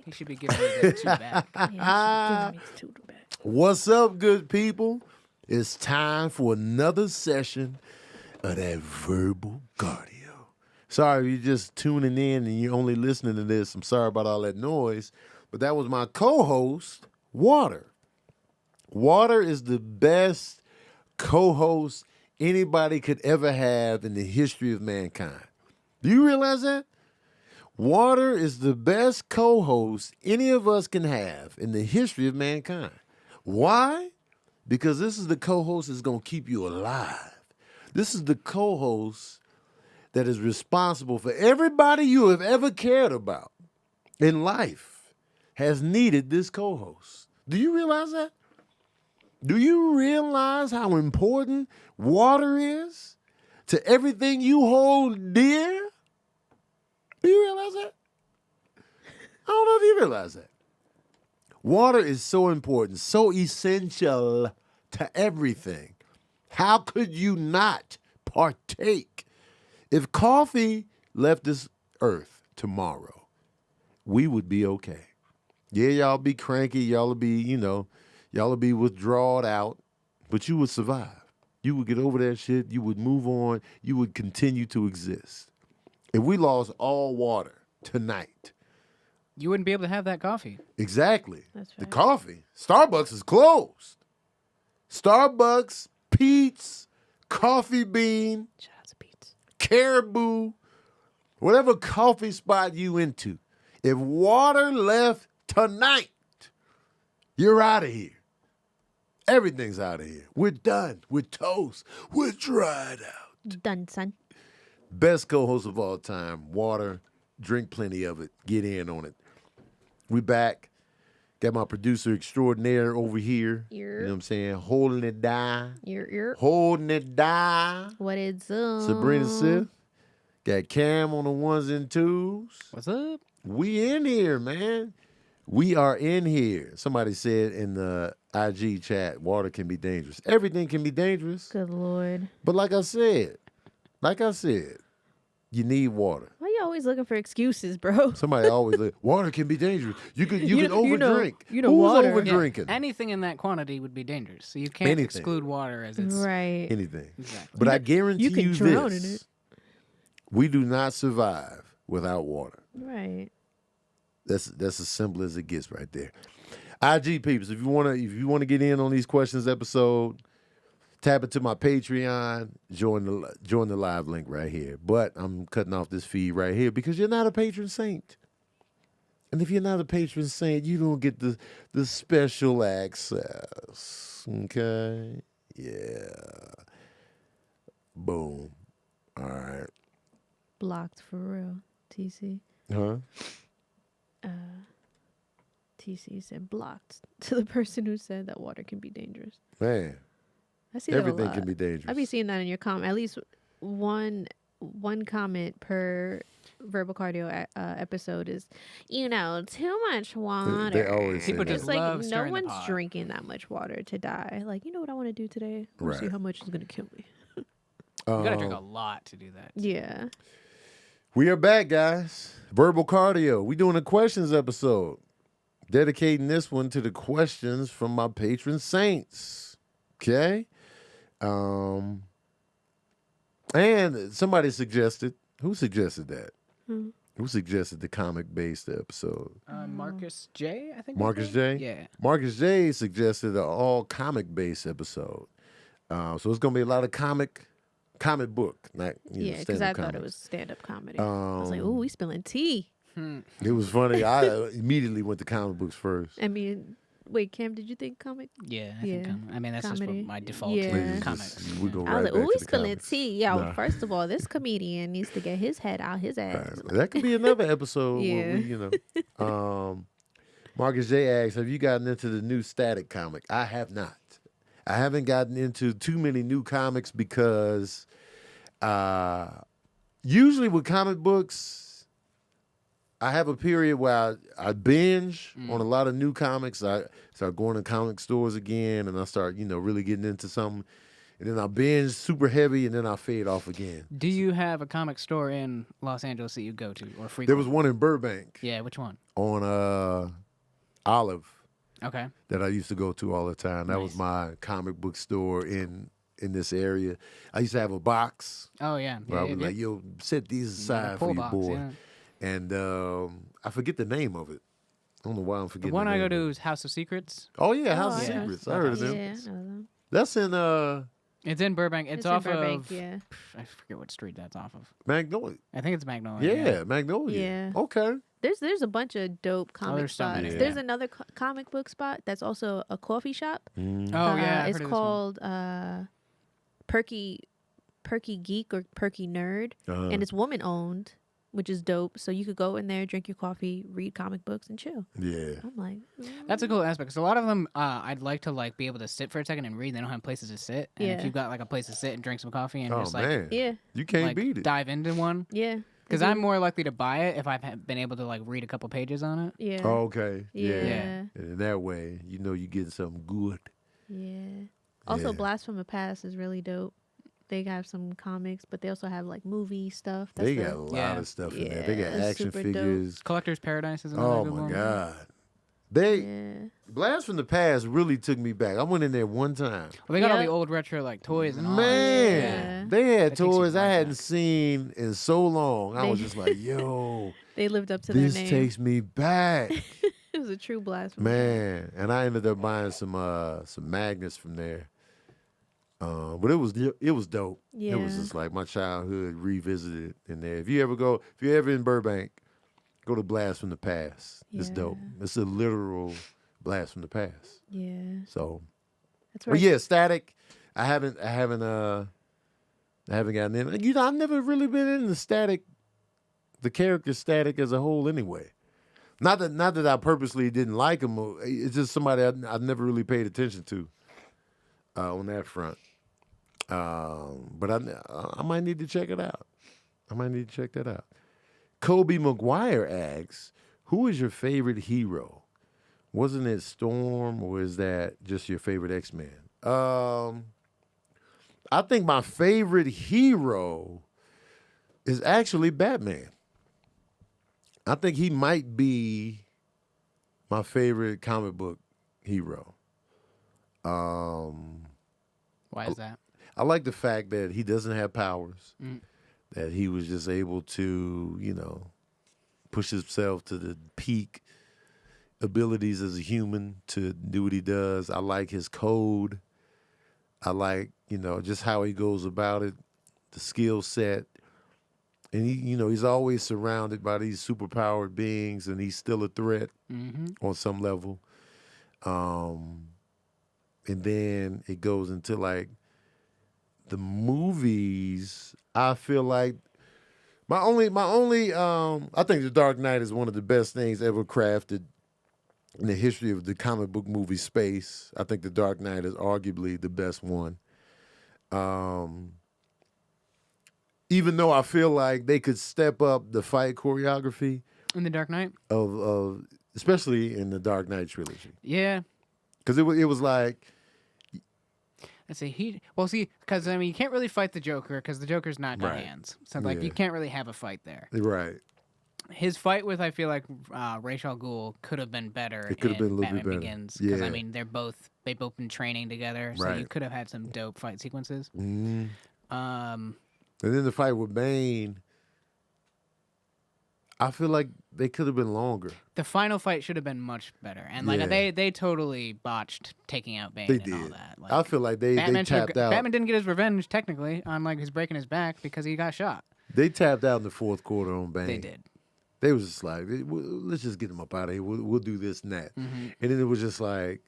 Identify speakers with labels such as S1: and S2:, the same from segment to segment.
S1: He should be giving me the 2 back.
S2: Yeah, he should be giving me the 2 back.
S3: What's up, good people? It's time for another session of that verbal cardio. Sorry, if you're just tuning in and you're only listening to this. I'm sorry about all that noise, but that was my co-host, Water. Water is the best co-host anybody could ever have in the history of mankind. Do you realize that? Water is the best co-host any of us can have in the history of mankind. Why? Because this is the co-host that's going to keep you alive. This is the co-host that is responsible for everybody you have ever cared about in life has needed this co-host. Do you realize that? Do you realize how important water is to everything you hold dear? Do you realize that? I don't know if you realize that. Water is so important, so essential to everything. How could you not partake? If coffee left this earth tomorrow, we would be okay. Yeah, y'all be cranky, y'all would be, y'all would be withdrawed out, but you would survive. You would get over that shit, you would move on, you would continue to exist. If we lost all water tonight.
S1: You wouldn't be able to have that coffee.
S3: Exactly.
S2: That's
S3: The
S2: right.
S3: coffee. Starbucks is closed. Starbucks, Pete's, Coffee Bean,
S2: Shout out to Pete.
S3: Caribou, whatever coffee spot you into. If water left tonight, you're out of here. Everything's out of here. We're done. We're toast. We're dried out.
S2: Done, son.
S3: Best co-host of all time, Water. Drink plenty of it. Get in on it. We back. Got my producer extraordinaire over here. You know what I'm saying? Holding it down. Holding it down.
S2: What is up?
S3: Sabrina Sith. Got Cam on the ones and twos.
S1: What's up?
S3: We in here, man. We are in here. Somebody said in the IG chat, water can be dangerous. Everything can be dangerous.
S2: Good Lord.
S3: But like I said, you need water.
S2: Why you always looking for excuses, bro?
S3: Somebody always like, water can be dangerous. You can overdrink.
S2: you know
S3: Who's
S2: water.
S3: over drinking?
S1: Anything in that quantity would be dangerous. So you can't
S3: Anything.
S1: exclude water as it's...
S2: Right.
S3: Anything.
S1: Exactly.
S3: But I guarantee
S2: you can
S3: you
S2: drown in
S3: this.
S2: it.
S3: We do not survive without water.
S2: Right.
S3: That's as simple as it gets right there. IG peeps, if you wanna get in on these questions episode, tap into my Patreon, join the live link right here. But I'm cutting off this feed right here because you're not a patron saint. And if you're not a patron saint, you don't get the special access. Okay? Yeah. Boom. All right.
S2: Blocked for real. TC.
S3: Huh?
S2: TC said blocked to the person who said that water can be dangerous.
S3: Man.
S2: I see that a
S3: Everything
S2: lot.
S3: can be dangerous.
S2: I be seeing that in your comment. At least one comment per verbal cardio episode is, too much water.
S3: They always say
S1: People
S3: that.
S1: just
S2: It's like
S1: love
S2: no
S1: stirring the
S2: one's
S1: pot.
S2: drinking that much water to die. Like, you know what I want to do today? I wanna See
S3: Right.
S2: how much is gonna kill me.
S1: You gotta drink a lot to do that.
S2: Yeah.
S3: We are back, guys. Verbal cardio. We doing a questions episode. Dedicating this one to the questions from my patron saints. Okay? And somebody suggested, who suggested that? Who suggested the comic-based episode?
S1: Marcus J, I think.
S3: Marcus J?
S1: Yeah.
S3: Marcus J suggested an all comic-based episode. So it's going to be a lot of comic book, not
S2: Yeah, because I thought it was stand-up comedy. I was like, ooh, we spilling tea.
S3: It was funny. I immediately went to comic books first.
S2: I mean, wait, Cam, did you think comic?
S1: Yeah, I think I mean, that's just
S2: Comedy.
S1: what my default
S2: Yeah.
S1: to
S2: It's
S1: comics.
S3: We go
S2: I
S3: right
S2: was like,
S3: back
S2: ooh, we
S3: to the
S2: spilling
S3: comics.
S2: tea. Yo,
S3: Nah.
S2: first of all, this comedian needs to get his head out his ass.
S3: That could be another episode
S2: Yeah.
S3: where we, Marcus J asks, have you gotten into the new Static comic? I have not. I haven't gotten into too many new comics because usually with comic books, I have a period where I binge on a lot of new comics. I start going to comic stores again, and I start, really getting into something. and then I binge super heavy, and then I fade off again.
S1: Do you have a comic store in Los Angeles that you go to or frequent?
S3: There was one in Burbank.
S1: Yeah, which one?
S3: On Olive.
S1: Okay.
S3: That I used to go to all the time. That was my comic book store in this area. I used to have a box.
S1: Oh yeah.
S3: Where I was like, yo, set these aside for you, boy.
S1: Yeah.
S3: And I forget the name of it. I don't know why I'm forgetting.
S1: The one I go
S3: name
S1: to is House of Secrets.
S3: Oh yeah, House of
S1: yeah.
S3: Secrets. I heard of them.
S2: Yeah, I know them.
S3: That's in
S1: It's in Burbank. It's
S2: in
S1: off
S2: Burbank,
S1: of.
S2: yeah.
S1: I forget what street that's off of.
S3: Magnolia.
S1: I think it's Magnolia.
S3: Yeah, Magnolia.
S2: Yeah.
S3: Okay.
S2: There's a bunch of dope comic
S1: there's so
S2: spots.
S1: many,
S2: There's
S1: yeah.
S2: another comic book spot that's also a coffee shop.
S1: Oh yeah. I've
S2: It's
S1: heard of this one.
S2: called Perky Geek or Perky Nerd, and it's woman owned, which is dope. So you could go in there, drink your coffee, read comic books, and chill.
S3: Yeah.
S2: I'm like,
S1: That's a cool aspect. Because a lot of them, I'd like to like be able to sit for a second and read. They don't have places to sit. And if
S2: Yeah.
S1: you've got like a place to sit and drink some coffee and
S3: Oh
S1: just like
S3: man.
S2: yeah,
S3: You can't
S1: like
S3: beat it.
S1: dive into one.
S2: yeah.
S1: Because I'm more likely to buy it if I've been able to like read a couple pages on it.
S2: Yeah.
S3: Oh, okay.
S2: Yeah.
S3: And in that way, you know you're getting something good.
S2: Yeah. Also,
S3: Yeah.
S2: Blast from the Past is really dope. They have some comics, but they also have like movie stuff.
S3: They got a lot
S1: Yeah.
S3: of stuff in there. They
S2: Yeah,
S3: got
S2: it's
S3: action
S2: super dope.
S3: figures.
S1: Collector's Paradise is another
S3: Oh
S1: good
S3: my
S1: one.
S3: God. They
S2: Yeah.
S3: Blast from the Past really took me back. I went in there one time.
S1: Well, they got all
S2: Yeah.
S1: the old retro like toys and all that.
S3: Man,
S2: Yeah.
S3: they had
S1: That takes you
S3: toys I
S1: right
S3: hadn't
S1: back.
S3: seen in so long. I
S2: They-
S3: was just like, yo,
S2: They lived up to
S3: this
S2: their name.
S3: takes me back.
S2: It was a true blast from the
S3: Man. And I ended up buying some magnets from there. But it was dope. It was
S2: Yeah.
S3: just like my childhood revisited in there. If you're ever in Burbank, go to Blast from the Past. It's dope.
S2: Yeah.
S3: It's a literal blast from the past.
S2: Yeah.
S3: So,
S2: That's
S3: but
S2: right.
S3: yeah, Static. I haven't gotten in. You know, I've never really been into Static, the character Static as a whole. Anyway, not that I purposely didn't like him. It's just somebody I've never really paid attention to on that front. But I might need to check it out. I might need to check that out. Kobe McGuire asks, "Who is your favorite hero? Wasn't it Storm, or is that just your favorite X-Men?" I think my favorite hero is actually Batman. I think he might be my favorite comic book hero.
S1: Why is that?
S3: I like the fact that he doesn't have powers,
S1: Mm.
S3: that he was just able to, push himself to the peak abilities as a human to do what he does. I like his code. I like, just how he goes about it, the skill set. And he's always surrounded by these superpowered beings, and he's still a threat on some level. And then it goes into like the movies. I feel like my only I think The Dark Knight is one of the best things ever crafted in the history of the comic book movie space. I think The Dark Knight is arguably the best one. Even though I feel like they could step up the fight choreography
S1: In the Dark Knight?
S3: of especially in the Dark Knight trilogy,
S1: Yeah.
S3: because it was like,
S1: Let's see. Because you can't really fight the Joker because the Joker's not got
S3: Right.
S1: hands. So like
S3: Yeah.
S1: you can't really have a fight there.
S3: right.
S1: His fight with I feel like Ra's al Ghul could have been better.
S3: It could have been a little
S1: Batman
S3: bit better.
S1: Begins because
S3: Yeah.
S1: they've both been training together, so you
S3: Right.
S1: could have had some dope fight sequences.
S3: Mm.
S1: Um,
S3: And then the fight with Bane, I feel like they could have been longer.
S1: the final fight should have been much better, and like
S3: Yeah.
S1: they totally botched taking out Bane
S3: They
S1: and all
S3: did.
S1: that. Like,
S3: I feel like they tapped out.
S1: Batman didn't get his revenge technically on like his breaking his back because he got shot.
S3: They tapped out in the fourth quarter on Bane.
S1: They did.
S3: They was just like, let's just get him up out of here. We'll do this and that. And then it was just like,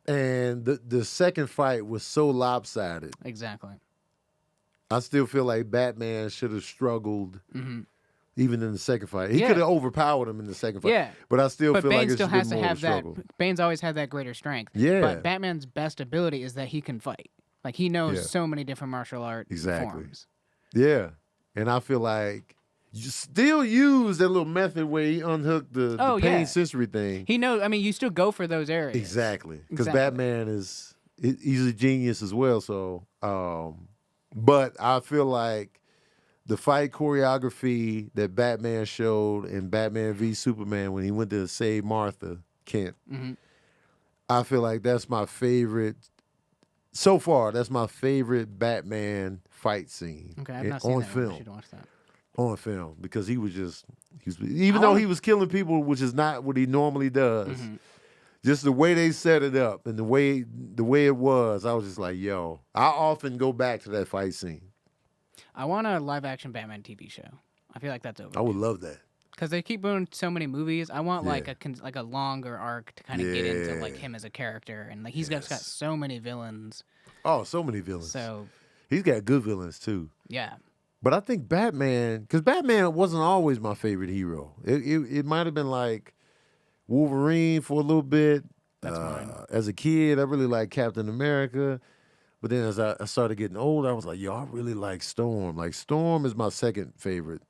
S3: and the second fight was so lopsided.
S1: Exactly.
S3: I still feel like Batman should have struggled even in the second fight. He
S1: Yeah.
S3: could have overpowered him in the second fight.
S1: Yeah.
S3: But I still
S1: But
S3: feel
S1: Bane
S3: like it
S1: still
S3: should
S1: has
S3: have
S1: to
S3: more
S1: have
S3: of a
S1: that.
S3: struggle.
S1: Bane's always had that greater strength.
S3: Yeah.
S1: But Batman's best ability is that he can fight. Like he knows
S3: Yeah.
S1: so many different martial art
S3: Exactly.
S1: forms.
S3: Yeah. And I feel like you still use that little method where he unhooked the pain
S1: yeah.
S3: sensory thing.
S1: He knows. I mean, you still go for those areas.
S3: Exactly. Because
S1: Exactly.
S3: Batman is he's a genius as well. So, but I feel like the fight choreography that Batman showed in Batman v Superman when he went to save Martha Kent, I feel like that's my favorite. So far, that's my favorite Batman fight scene
S1: Okay, I've not seen
S3: on
S1: that.
S3: film.
S1: I should watch that.
S3: On film, because he was even though he was killing people, which is not what he normally does. Just the way they set it up and the way it was, I was just like, yo, I often go back to that fight scene.
S1: I want a live action Batman TV show. I feel like that's over.
S3: I would love that.
S1: Because they keep doing so many movies. I want like
S3: Yeah.
S1: a longer arc to kind of get into like him as a character, and like he's got so many villains.
S3: Oh, so many villains.
S1: So
S3: He's got good villains too.
S1: yeah,
S3: But I think Batman, because Batman wasn't always my favorite hero. It might have been like Wolverine for a little bit.
S1: That's mine.
S3: As a kid, I really liked Captain America. But then as I started getting older, I was like, yo, I really like Storm. Like, Storm is my second favorite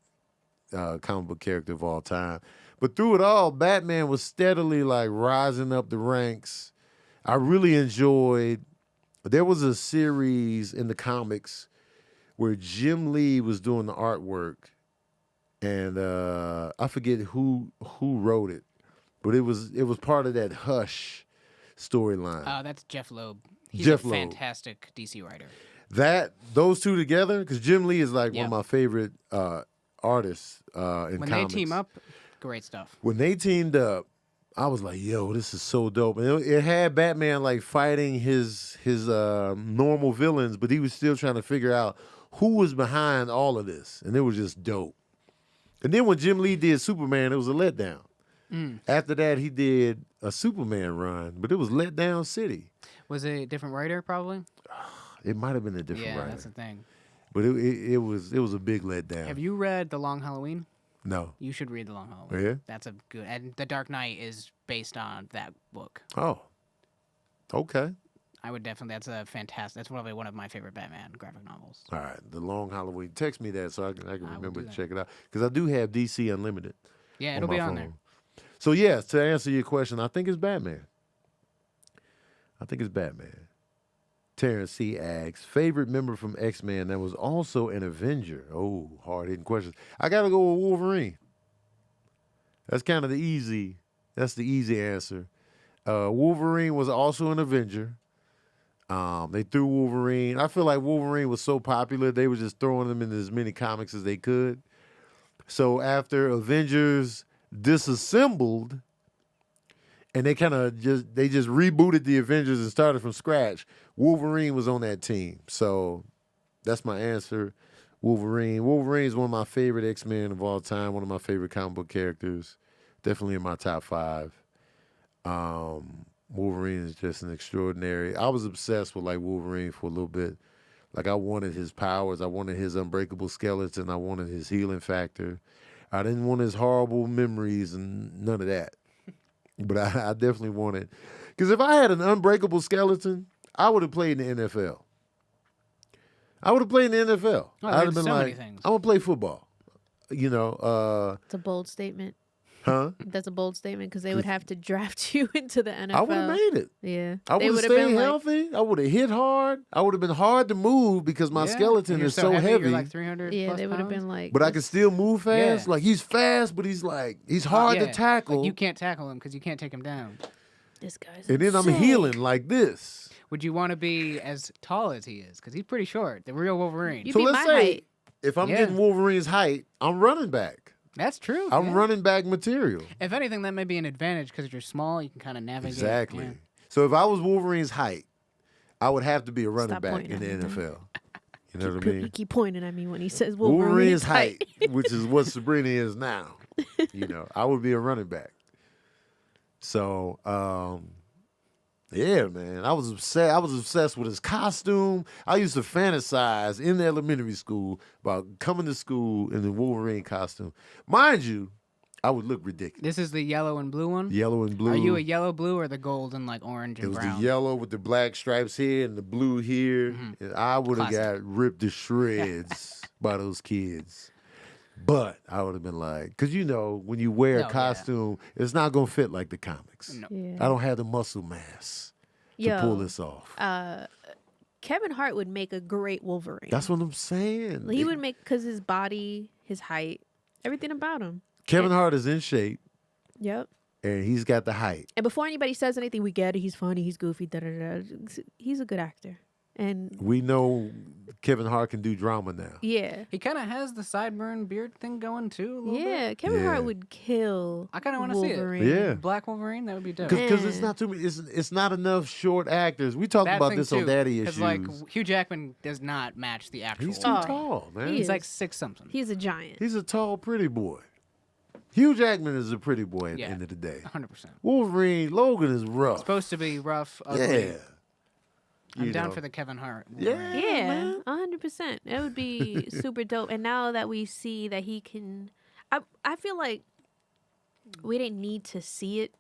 S3: comic book character of all time. But through it all, Batman was steadily like rising up the ranks. I really enjoyed, there was a series in the comics where Jim Lee was doing the artwork. And I forget who wrote it. But it was part of that Hush storyline.
S1: that's Jeff Loeb. He's
S3: Jeff
S1: a
S3: Loeb.
S1: fantastic DC writer.
S3: Those two together, because Jim Lee is like one
S1: Yeah.
S3: of my favorite artists in
S1: When
S3: comics.
S1: they team up, great stuff.
S3: When they teamed up, I was like, yo, this is so dope. And it had Batman like fighting his normal villains, but he was still trying to figure out who was behind all of this. And it was just dope. And then when Jim Lee did Superman, it was a letdown. After that, he did a Superman run, but it was Letdown City.
S1: Was it a different writer, probably?
S3: It might have been a different
S1: Yeah,
S3: writer,
S1: that's the thing.
S3: but it was a big letdown.
S1: Have you read The Long Halloween?
S3: No.
S1: You should read The Long Halloween.
S3: Yeah?
S1: That's a good. And The Dark Knight is based on that book.
S3: Oh. Okay.
S1: I would definitely. That's a fantastic. That's probably one of my favorite Batman graphic novels.
S3: All right. The Long Halloween. Text me that so I can
S1: will
S3: remember
S1: do
S3: to
S1: that.
S3: check it out. Because I do have DC Unlimited.
S1: Yeah,
S3: on
S1: it'll
S3: my
S1: be on
S3: phone.
S1: there.
S3: So, yes, to answer your question, I think it's Batman. Terrence C. asks, favorite member from X-Men that was also an Avenger? Oh, hard-hitting questions. I got to go with Wolverine. That's kind of the easy answer. Wolverine was also an Avenger. They threw Wolverine. I feel like Wolverine was so popular, they were just throwing him in as many comics as they could. So after Avengers disassembled, and they just rebooted the Avengers and started from scratch, Wolverine was on that team. So that's my answer. Wolverine. Wolverine is one of my favorite X-Men of all time, one of my favorite comic book characters. Definitely in my top 5. Wolverine is just an extraordinary. I was obsessed with like Wolverine for a little bit. Like I wanted his powers. I wanted his unbreakable skeleton. I wanted his healing factor. I didn't want his horrible memories and none of that. But I definitely wanted, because if I had an unbreakable skeleton, I would have played in the NFL.
S1: Oh,
S3: I'd have
S1: there's
S3: been
S1: so
S3: like,
S1: many things.
S3: I'm gonna play football. You know,
S2: It's a bold statement.
S3: huh?
S2: That's a bold statement because they would have to draft you into the NFL.
S3: I would have made it.
S2: Yeah.
S3: I
S2: They
S3: would have
S2: would've
S3: stayed
S2: been like-
S3: healthy. I would have hit hard. I would have been hard to move because my
S1: Yeah,
S3: skeleton
S1: and you're
S3: is so heavy.
S1: You're like 300
S2: Yeah,
S1: plus
S2: they would have
S1: pounds.
S2: been like.
S3: But I can still move fast.
S1: Yeah.
S3: Like he's fast, but he's hard to
S1: Yeah,
S3: tackle.
S1: Like you can't tackle him because you can't take him down.
S2: This guy's.
S3: And then I'm
S2: insane.
S3: healing like this.
S1: Would you want to be as tall as he is? Because he's pretty short. The real Wolverine.
S2: You'd
S3: So
S2: be
S3: let's
S2: my
S3: say
S2: height.
S3: if I'm
S1: Yeah.
S3: getting Wolverine's height, I'm running back.
S1: That's true.
S3: I'm
S1: yeah.
S3: running back material.
S1: If anything, that may be an advantage because you're small. You can kind of navigate.
S3: Exactly.
S1: Yeah.
S3: So if I was Wolverine's height, I would have to be a running
S2: Stop
S3: back
S2: pointing
S3: in the
S2: at me,
S3: NFL. You know what I
S2: You
S3: mean?
S2: keep pointing at me when he says
S3: Wolverine's
S2: Wolverine's
S3: height, which is what Sabrina is now. You know, I would be a running back. So, yeah, man, I was obsessed with his costume. I used to fantasize in elementary school about coming to school in the Wolverine costume. Mind you, I would look ridiculous.
S1: This is the yellow and blue one.
S3: Yellow and blue.
S1: Are you a yellow, blue, or the gold and like orange
S3: It
S1: and
S3: was
S1: brown?
S3: the yellow with the black stripes here and the blue here. And I would have
S1: Classic.
S3: got ripped to shreds by those kids. But I would have been like, because you know, when you wear
S1: Oh,
S3: a
S1: yeah.
S3: costume, it's not going to fit like the comics.
S1: No.
S2: Yeah.
S3: I don't have the muscle mass to pull
S2: Yo,
S3: this off.
S2: Kevin Hart would make a great Wolverine.
S3: That's what I'm saying.
S2: He would make, because his body, his height, everything about him.
S3: Kevin Hart is in shape,
S2: Yep.
S3: and he's got the height.
S2: And before anybody says anything, we get it. He's funny. He's goofy. Da da da. He's a good actor. And
S3: We know Kevin Hart can do drama now.
S2: yeah,
S1: He kind of has the sideburn beard thing going too. A little
S2: yeah.
S1: bit.
S2: Kevin
S3: Yeah.
S2: Hart would kill.
S1: I kind of want to see it.
S2: Wolverine.
S3: Yeah.
S1: Black Wolverine, that would be dope.
S3: Because it's
S2: Yeah.
S3: not too many. It's not enough short actors. We talked
S1: That
S3: about
S1: thing
S3: this
S1: too,
S3: on Daddy
S1: 'cause,
S3: Issues.
S1: like Hugh Jackman does not match the actual.
S3: He's too
S2: Oh,
S3: tall, man.
S2: he
S1: He's
S2: is.
S1: like 6 something.
S2: He's a giant.
S3: He's a tall, pretty boy. Hugh Jackman is a pretty boy at
S1: Yeah.
S3: the end of the day.
S1: 100%.
S3: Wolverine, Logan is rough.
S1: Supposed to be rough, ugly.
S3: Yeah.
S1: I'm
S3: You
S1: down
S3: know.
S1: for the Kevin Hart.
S3: Yeah.
S1: Wolverine.
S2: Yeah,
S3: man.
S2: 100%. It would be super dope. And now that we see that he can, I feel like we didn't need to see it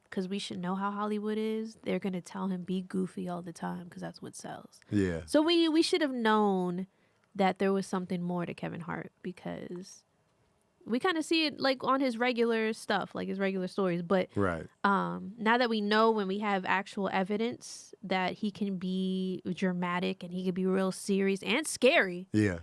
S2: because we should know how Hollywood is. They're gonna tell him be goofy all the time because that's what sells.
S3: Yeah.
S2: So we should have known that there was something more to Kevin Hart because we kind of see it like on his regular stuff, like his regular stories. But
S3: Right.
S2: now that we know, when we have actual evidence that he can be dramatic and he can be real serious and scary.
S3: Yeah.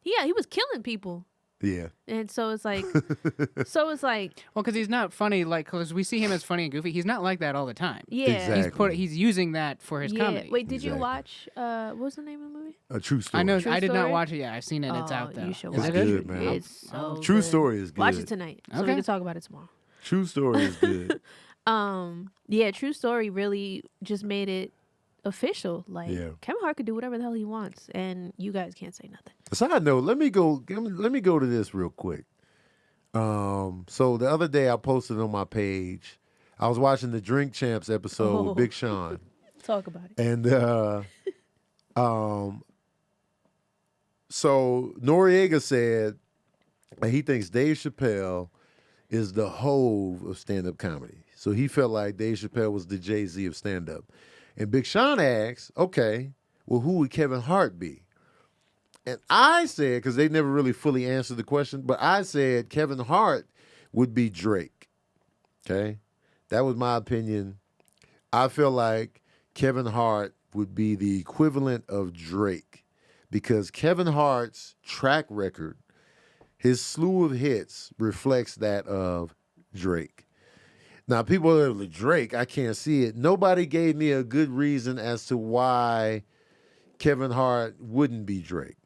S2: Yeah, he was killing people.
S3: Yeah.
S2: And so it's like,
S1: Well, because he's not funny, like, because we see him as funny and goofy. He's not like that all the time.
S2: yeah.
S3: Exactly.
S1: He's using that for his
S2: Yeah.
S1: comedy.
S2: Wait, did you
S3: Exactly.
S2: watch, what was the name of the movie?
S3: A true story.
S1: I know.
S2: True
S1: I did not
S2: Story?
S1: watch it yet. I've seen it. It's
S2: Oh,
S1: out though.
S2: you should
S1: Is
S2: watch
S1: it
S3: It's
S1: good?
S3: good, man.
S2: It's so
S3: True
S2: good.
S3: story is good.
S2: Watch it tonight so we
S1: Okay.
S2: can talk about it tomorrow.
S3: True story is good.
S2: Yeah, True Story really just made it official. Like,
S3: Yeah.
S2: Kevin Hart could do whatever the hell he wants, and you guys can't say nothing.
S3: Side note, let me go to this real quick. So the other day I posted on my page, I was watching the Drink Champs episode
S2: Oh.
S3: with Big Sean.
S2: Talk about it.
S3: And so Noriega said that he thinks Dave Chappelle is the Hove of stand-up comedy. So he felt like Dave Chappelle was the Jay-Z of stand-up. And Big Sean asked, okay, well, who would Kevin Hart be? And I said, because they never really fully answered the question, but I said Kevin Hart would be Drake. Okay? That was my opinion. I feel like Kevin Hart would be the equivalent of Drake because Kevin Hart's track record, his slew of hits, reflects that of Drake. Now, people are like, Drake, I can't see it. Nobody gave me a good reason as to why Kevin Hart wouldn't be Drake.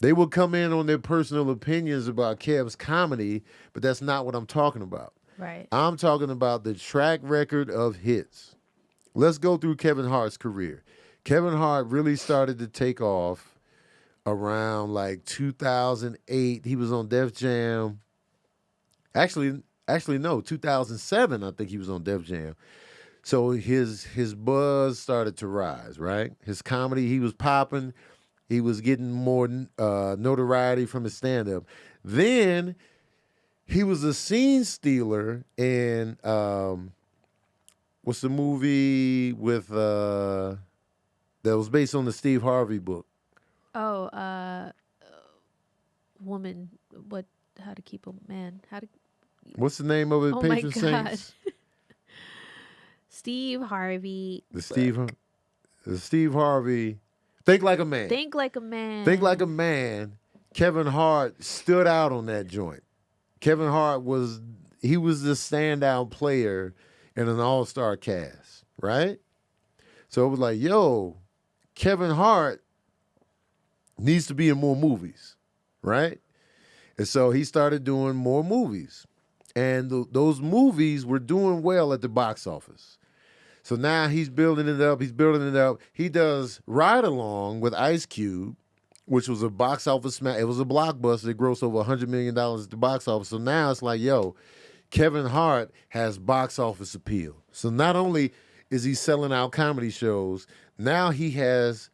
S3: They will come in on their personal opinions about Kev's comedy, but that's not what I'm talking about.
S2: Right.
S3: I'm talking about the track record of hits. Let's go through Kevin Hart's career. Kevin Hart really started to take off around like 2008. He was on Def Jam. Actually no, 2007 I think he was on Def Jam. So his buzz started to rise, right? His comedy, he was popping. He was getting more notoriety from his stand-up. Then he was a scene stealer in what's the movie with that was based on the Steve Harvey book?
S2: Oh, woman, how to keep a man,
S3: What's the name of it?
S2: Oh my
S3: Patron
S2: God.
S3: Saints?
S2: Steve Harvey.
S3: The Steve Harvey. Think Like a Man.
S2: Think Like a Man.
S3: Think Like a Man. Kevin Hart stood out on that joint. Kevin Hart was the standout player in an all-star cast, right? So it was like, yo, Kevin Hart needs to be in more movies, right? And so he started doing more movies. And those movies were doing well at the box office. So now he's building it up. He does Ride Along with Ice Cube, which was a box office smash. It was a blockbuster. It grossed over $100 million at the box office. So now it's like, yo, Kevin Hart has box office appeal. So not only is he selling out comedy shows, now he has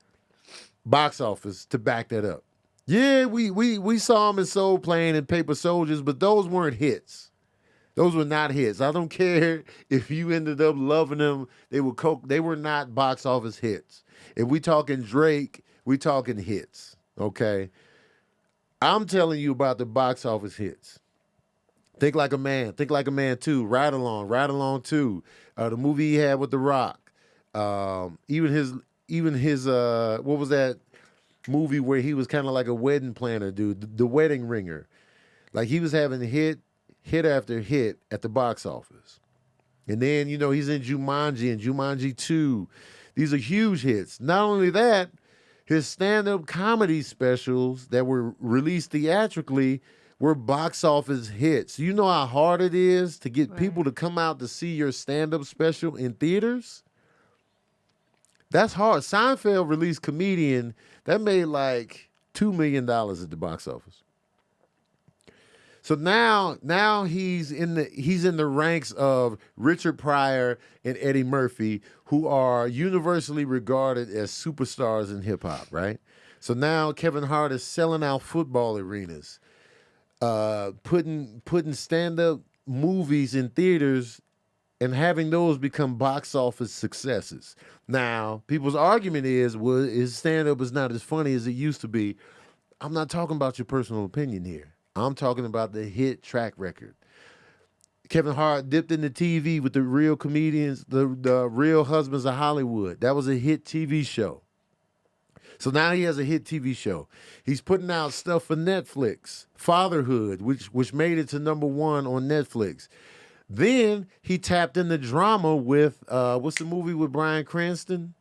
S3: box office to back that up. Yeah, we saw him in Soul Plane and Paper Soldiers, but those weren't hits. Those were not hits. I don't care if you ended up loving them. They were not box office hits. If we talking Drake, we talking hits. Okay? I'm telling you about the box office hits. Think Like a Man. Think Like a Man 2. Ride Along 2. The movie he had with The Rock. Even his what was that movie where he was kind of like a wedding planner dude, the Wedding Ringer. Like he was having hit after hit at the box office. And then, he's in Jumanji and Jumanji 2. These are huge hits. Not only that, his stand-up comedy specials that were released theatrically were box office hits. You know how hard it is to get people to come out to see your stand-up special in theaters? That's hard. Seinfeld released Comedian. That made like $2 million at the box office. So now he's in the ranks of Richard Pryor and Eddie Murphy, who are universally regarded as superstars in hip hop, right? So now Kevin Hart is selling out football arenas, putting stand-up movies in theaters and having those become box office successes. Now, people's argument is, well, his stand-up is not as funny as it used to be. I'm not talking about your personal opinion here. I'm talking about the hit track record. Kevin Hart dipped into TV with the Real Comedians, the Real Husbands of Hollywood. That was a hit TV show. So now he has a hit TV show. He's putting out stuff for Netflix, Fatherhood, which made it to #1 on Netflix. Then he tapped into drama with what's the movie with Bryan Cranston?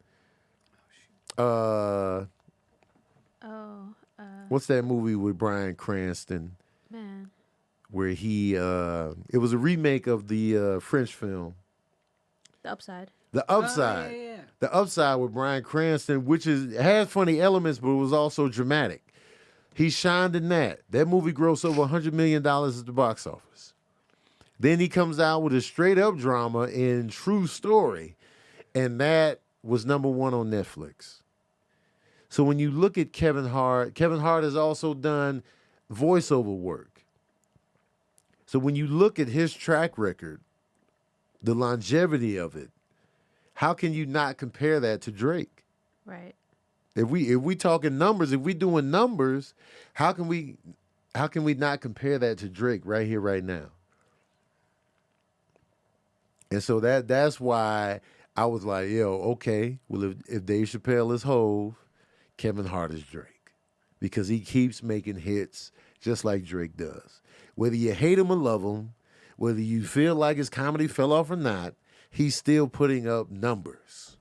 S3: What's that movie with Bryan Cranston?
S2: Man.
S3: Where he it was a remake of the French film.
S2: The Upside.
S3: The Upside.
S1: Yeah.
S3: The Upside with Bryan Cranston, which had funny elements, but it was also dramatic. He shined in that. That movie grossed over $100 million at the box office. Then he comes out with a straight up drama in True Story, and that was #1 on Netflix. So when you look at Kevin Hart has also done voiceover work. So when you look at his track record, the longevity of it, how can you not compare that to Drake?
S2: Right.
S3: If we talking numbers, if we doing numbers, how can we not compare that to Drake right here, right now? And so that's why I was like, okay, well, if Dave Chappelle is Hove, Kevin Hart is Drake. Because he keeps making hits just like Drake does. Whether you hate him or love him, whether you feel like his comedy fell off or not, he's still putting up numbers.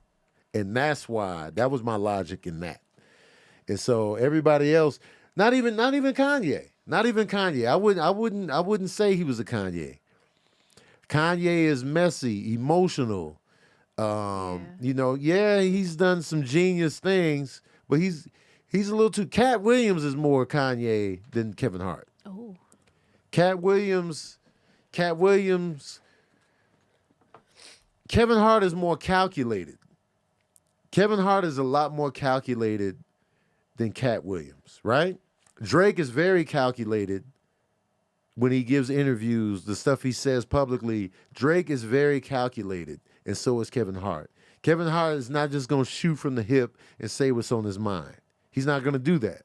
S3: And that's why, that was my logic in that. And so everybody else, not even Kanye. Not even Kanye. I wouldn't say he was a Kanye. Kanye is messy, emotional. He's done some genius things, but he's a little too. Cat Williams is more Kanye than Kevin Hart.
S2: Oh.
S3: Cat Williams. Kevin Hart is more calculated. Kevin Hart is a lot more calculated than Cat Williams, right? Drake is very calculated. When he gives interviews, the stuff he says publicly, Drake is very calculated, and so is Kevin Hart. Kevin Hart is not just going to shoot from the hip and say what's on his mind. He's not going to do that.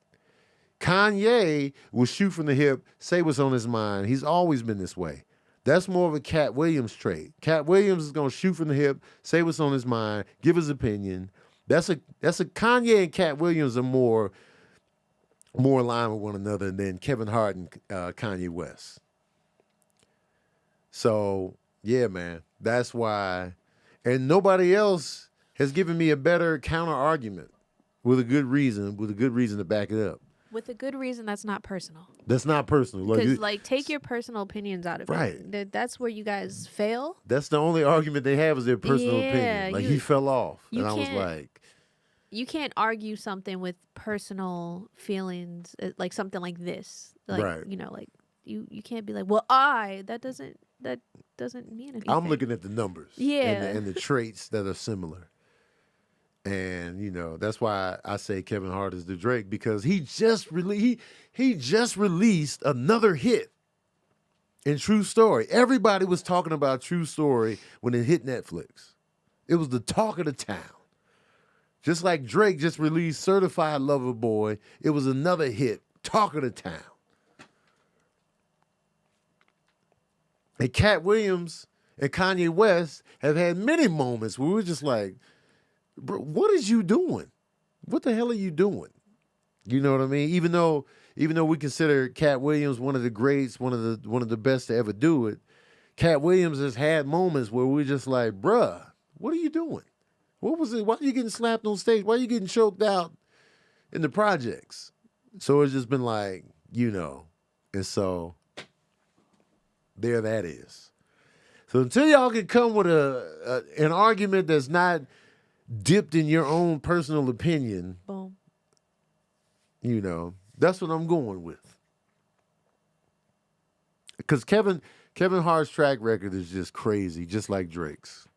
S3: Kanye will shoot from the hip, say what's on his mind. He's always been this way. That's more of a Cat Williams trait. Cat Williams is going to shoot from the hip, say what's on his mind, give his opinion. That's a Kanye and Cat Williams are more aligned with one another than Kevin Hart and Kanye West. So, yeah, man, that's why. And nobody else has given me a better counter argument with a good reason to back it up.
S2: With a good reason that's not personal.
S3: That's not personal.
S2: Because, take your personal opinions out of
S3: right.
S2: it. That's where you guys fail.
S3: That's the only argument they have is their personal opinion. Like, he fell off. And I was like...
S2: You can't argue something with personal feelings, like something like this. Like,
S3: right.
S2: You can't be like, well, that doesn't mean anything.
S3: I'm looking at the numbers.
S2: Yeah.
S3: And the traits that are similar. And, that's why I say Kevin Hart is the Drake, because he just released another hit in True Story. Everybody was talking about True Story when it hit Netflix. It was the talk of the town. Just like Drake just released Certified Lover Boy, it was another hit, talk of the town. And Cat Williams and Kanye West have had many moments where we're just like, bro, what is you doing? What the hell are you doing? You know what I mean? Even though we consider Cat Williams one of the greats, one of the best to ever do it, Cat Williams has had moments where we're just like, bruh, what are you doing? What was it? Why are you getting slapped on stage? Why are you getting choked out in the projects? So it's just been like, and so there that is. So until y'all can come with an argument that's not dipped in your own personal opinion,
S2: Boom.
S3: That's what I'm going with. Because Kevin Hart's track record is just crazy, just like Drake's.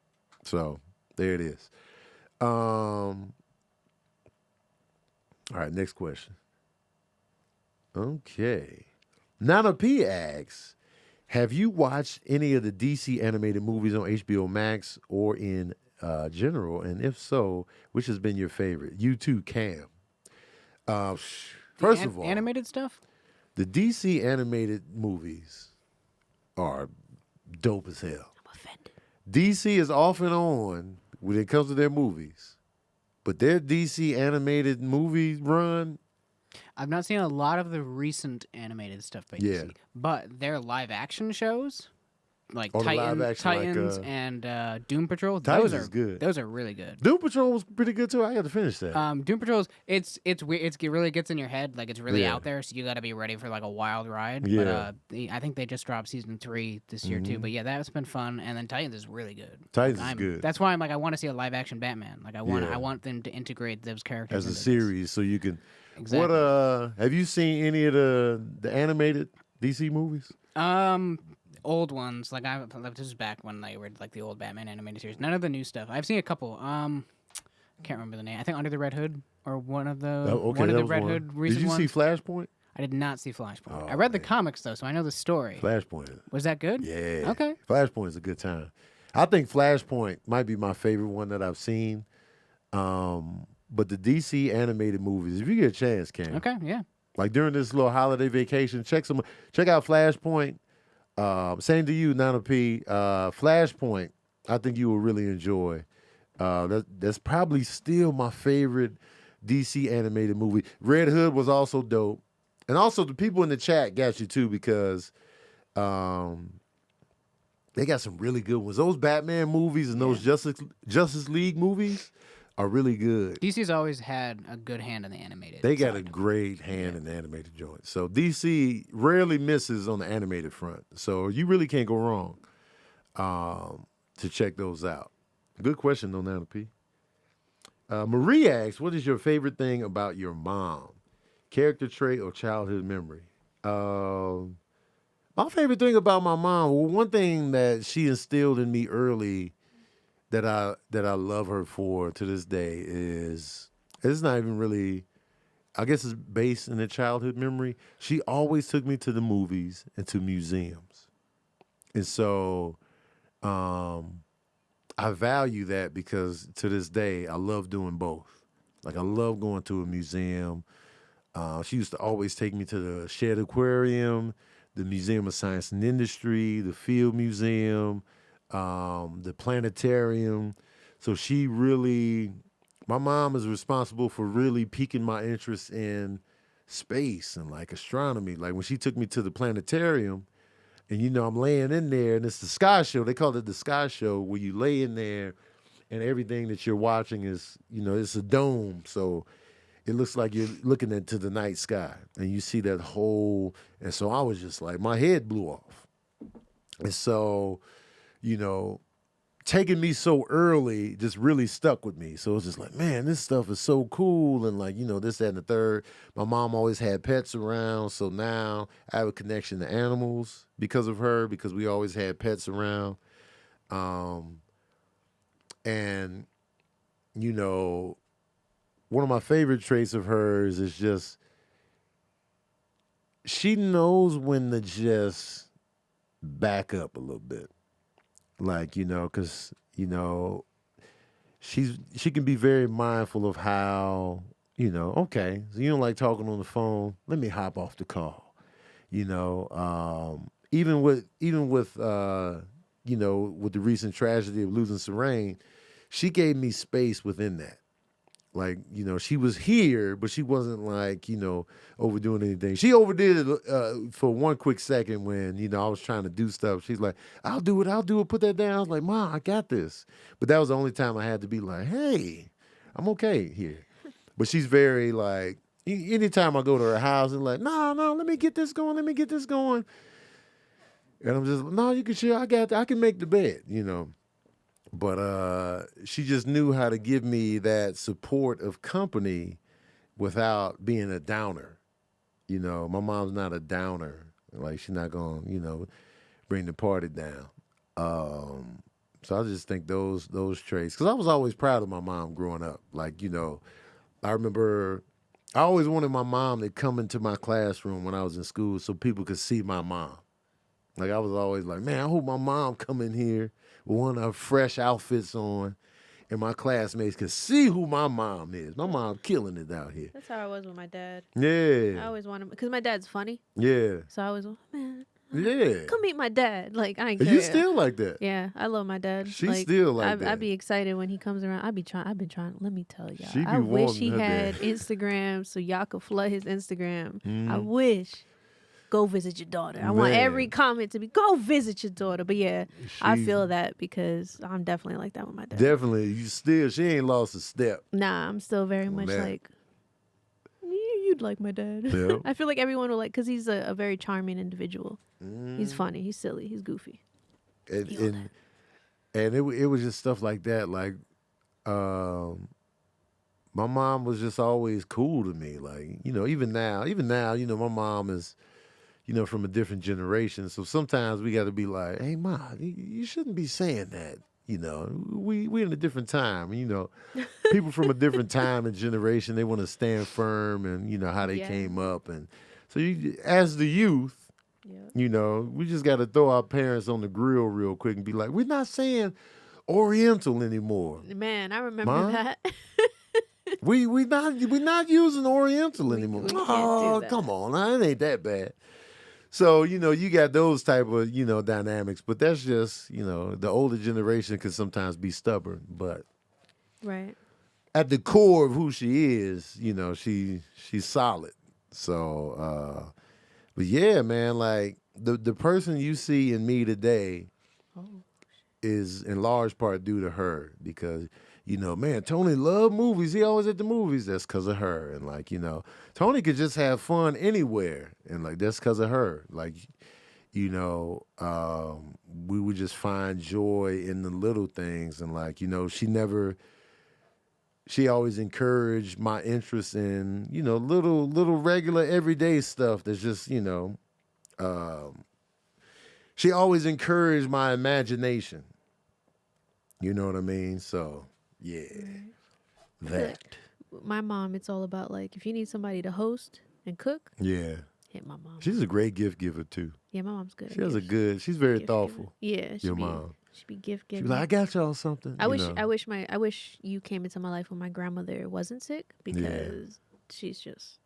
S3: So there it is. All right, next question. Okay. Nana P asks, have you watched any of the DC animated movies on HBO Max or in general? And if so, which has been your favorite? You too, Cam. First of all,
S1: animated stuff?
S3: the DC animated movies are dope as hell.
S2: I'm offended.
S3: DC is off and on when it comes to their movies, but their DC animated movie run,
S1: I've not seen a lot of the recent animated stuff by
S3: Yeah.
S1: DC, but their live action shows, like
S3: Oh, the live action, like,
S1: Titans and Doom Patrol,
S3: Titans
S1: those
S3: is
S1: are
S3: good.
S1: Those are really good.
S3: Doom Patrol was pretty good too. I got to finish that.
S1: Doom Patrol's it's weird. It really gets in your head, like it's really
S3: Yeah.
S1: out there, so you got to be ready for like a wild ride.
S3: Yeah.
S1: But I think they just dropped season 3 this year too. But yeah, that's been fun. And then Titans is really good.
S3: Titans is
S1: I'm-
S3: good.
S1: That's why I'm like I want to see a live action Batman. Like I
S3: Yeah.
S1: want them to integrate those characters
S3: As a
S1: into this.
S3: series, so you can.
S1: Exactly.
S3: What have you seen any of the animated DC movies?
S1: Old ones. Like this is back when they were like the old Batman animated series. None of the new stuff. I've seen a couple. Can't remember the name. I think Under the Red Hood or one of the
S3: Okay,
S1: one of
S3: that
S1: the
S3: was
S1: Red
S3: one.
S1: Hood recent
S3: Did you
S1: ones.
S3: see Flashpoint?
S1: I did not see Flashpoint.
S3: Oh,
S1: I read the
S3: man.
S1: comics though, so I know the story.
S3: Flashpoint.
S1: Was that good?
S3: Yeah.
S1: Okay.
S3: Flashpoint is a good time. I think Flashpoint might be my favorite one that I've seen. But the DC animated movies, if you get a chance, Cam.
S1: Okay. Yeah.
S3: Like during this little holiday vacation, check out Flashpoint. Same to you, Nana P. Flashpoint, I think you will really enjoy. That's probably still my favorite DC animated movie. Red Hood was also dope. And also the people in the chat got you too because they got some really good ones. Those Batman movies and those Justice League movies are really good.
S1: DC's always had a good hand in the animated.
S3: They got a
S1: side.
S3: great hand in the animated joint. So DC rarely misses on the animated front. So you really can't go wrong to check those out. Good question, though, Nana P. Marie asks, what is your favorite thing about your mom? Character trait or childhood memory? My favorite thing about my mom, well, one thing that she instilled in me early that I love her for to this day is it's not even really, I guess it's based in a childhood memory. She always took me to the movies and to museums. And so I value that because to this day I love doing both. Like I love going to a museum. She used to always take me to the Shed Aquarium, the Museum of Science and Industry, the Field Museum, the planetarium. So my mom is responsible for really piquing my interest in space and like astronomy. Like when she took me to the planetarium and, I'm laying in there and it's the sky show. They call it the sky show where you lay in there and everything that you're watching is, it's a dome. So it looks like you're looking into the night sky and you see that whole, and so I was just like, my head blew off. And so, taking me so early just really stuck with me. So it's just like, man, this stuff is so cool. And like, this, that, and the third. My mom always had pets around. So now I have a connection to animals because of her, because we always had pets around. And, one of my favorite traits of hers is just, she knows when to just back up a little bit. Like, because, she can be very mindful of how, okay, so you don't like talking on the phone, let me hop off the call. Even with with the recent tragedy of losing Serene, she gave me space within that. Like, she was here, but she wasn't like, overdoing anything. She overdid it for one quick second when, I was trying to do stuff. She's like, I'll do it, put that down. I was like, Mom, I got this. But that was the only time I had to be like, hey, I'm okay here. But she's very like, anytime I go to her house and like, no, let me get this going. And I'm just, no, you can share. I can make the bed, But she just knew how to give me that support of company without being a downer. My mom's not a downer. Like, she's not going to, bring the party down. So I just think those traits, because I was always proud of my mom growing up. Like, I remember I always wanted my mom to come into my classroom when I was in school so people could see my mom. Like, I was always like, man, I hope my mom come in here with one of her fresh outfits on and my classmates could see who my mom is. My mom killing it out here.
S2: That's how I was with my dad.
S3: Yeah.
S2: I always wanted, because my dad's funny.
S3: Yeah.
S2: So I always, man,
S3: Yeah.
S2: come meet my dad. Like, I ain't care.
S3: You still like that?
S2: Yeah, I love my dad.
S3: She's still like that.
S2: I'd be excited when he comes around. I've been trying. Let me tell y'all.
S3: She be
S2: I wish
S3: wanting
S2: he
S3: her
S2: had
S3: dad.
S2: Instagram so y'all could flood his Instagram. I
S3: Mm.
S2: wish. Go visit your daughter. I want
S3: Man.
S2: every comment to be, go visit your daughter. But yeah, I
S3: She's-
S2: feel that because I'm definitely like that with my dad.
S3: Definitely. She ain't lost a step.
S2: Nah, I'm still very much
S3: that.
S2: like, you'd like my dad.
S3: Yeah.
S2: I feel like everyone will like, because he's a very charming individual. He's funny. He's silly. He's goofy.
S3: And it was just stuff like that. Like, my mom was just always cool to me. Like, even now, my mom is, from a different generation. So sometimes we got to be like, hey, Ma, you shouldn't be saying that. We in a different time. People from a different time and generation, they want to stand firm and, how they
S2: Yeah.
S3: came up. And so as the youth, we just got to throw our parents on the grill real quick and be like, we're not saying Oriental anymore.
S2: Man, I remember
S3: Ma?
S2: that.
S3: We're not using Oriental anymore.
S2: we can't do
S3: Oh,
S2: that.
S3: come on, it ain't that bad. So you got those type of dynamics, but that's just the older generation can sometimes be stubborn, but
S2: Right.
S3: at the core of who she is, she's solid. So, but yeah, man, like the person you see in me today is in large part due to her because, man, Tony loved movies. He always at the movies. That's because of her. And like, Tony could just have fun anywhere. And like, that's because of her. Like, we would just find joy in the little things. And like, she always encouraged my interest in, little regular everyday stuff that's just, she always encouraged my imagination. You know what I mean? So, yeah, that.
S2: My mom, it's all about like, if you need somebody to host and cook,
S3: Yeah.
S2: hit my mom.
S3: She's a great gift giver, too.
S2: Yeah, my mom's good.
S3: She has she's very thoughtful.
S2: Yeah,
S3: Your mom.
S2: She be gift
S3: She's
S2: giving.
S3: like, I got y'all something.
S2: I wish you came into my life when my grandmother wasn't sick because she's just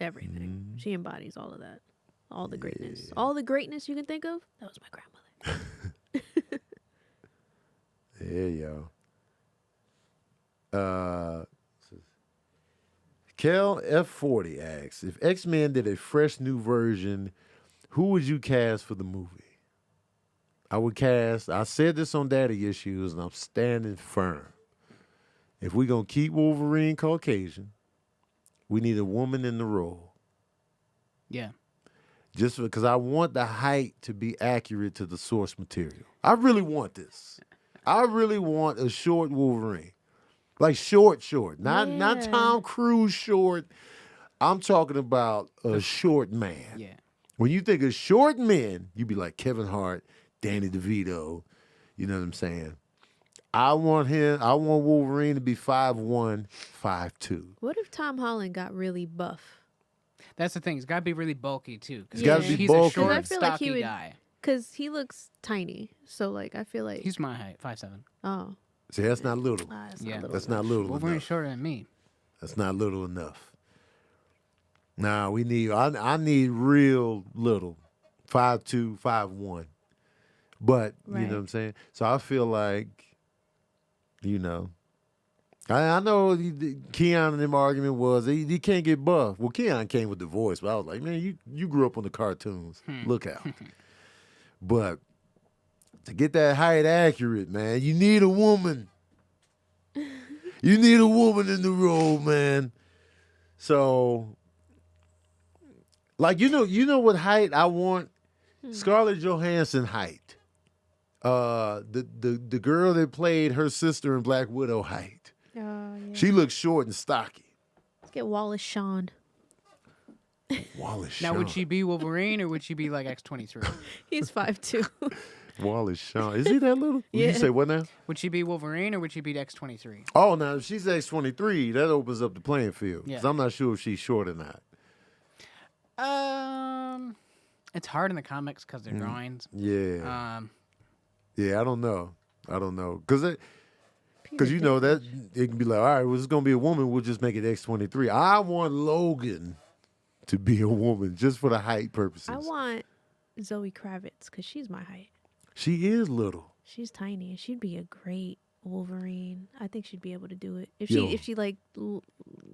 S2: everything. She embodies all of that, all the greatness, all the greatness you can think of. That was my grandmother.
S3: Yeah, yo. Kel F40 asks, if X-Men did a fresh new version, who would you cast for the movie? I said this on Daddy Issues, and I'm standing firm. If we're going to keep Wolverine Caucasian, we need a woman in the role.
S1: Yeah.
S3: Just because I want the height to be accurate to the source material. I really want this. I really want a short Wolverine. Like short. Not Tom Cruise short. I'm talking about a short man.
S1: Yeah.
S3: When you think of short men, you be like Kevin Hart, Danny DeVito. You know what I'm saying? I want Wolverine to be 5'1", 5'2".
S2: What if Tom Holland got really buff?
S1: That's the thing. He's got to be really bulky, too.
S3: He's gotta be
S1: he's
S3: bulky.
S1: a
S3: 'Cause
S1: short,
S2: I feel like he
S1: stocky
S2: would-
S1: guy.
S2: Because he looks tiny. So, like, I feel like...
S1: He's my height, 5'7".
S2: Oh.
S3: See, that's not little.
S2: That's
S1: Yeah.
S2: not little
S3: That's
S2: enough.
S3: not little
S1: Wolverine's
S3: enough.
S1: shorter than me.
S3: That's not little enough. Nah, I need real little. 5'2", 5'1". But, you
S2: Right.
S3: know what I'm saying? So I feel like You know. I know Keon and them argument was he can't get buff. Well, Keon came with the voice, but I was like, man, you grew up on the cartoons. Look out. But to get that height accurate, man, you need a woman. You need a woman in the role, man. So, like, you know what height I want? Scarlett Johansson height. The girl that played her sister in Black Widow height.
S2: Oh, yeah.
S3: She looks short and stocky.
S2: Let's get Wallace Shawn.
S3: Wallace
S1: Now,
S3: Shawn.
S1: would she be Wolverine or would she be like X-23?
S2: He's 5'2".
S3: Wallace Shawn. Is he that little?
S2: Yeah.
S3: You say what now?
S1: Would she be Wolverine or would she be X-23?
S3: Oh, now if she's X-23, that opens up the playing field.
S1: Yeah.
S3: Because I'm not sure if she's short or not.
S1: It's hard in the comics because they're drawings.
S3: Yeah.
S1: Um,
S3: Yeah, I don't know. Because you know that it can be like, all right, well, it's going to be a woman. We'll just make it X-23. I want Logan to be a woman just for the height purposes.
S2: I want Zoe Kravitz because she's my height.
S3: She is little.
S2: She's tiny and she'd be a great Wolverine. I think she'd be able to do it if
S3: Yo.
S2: she like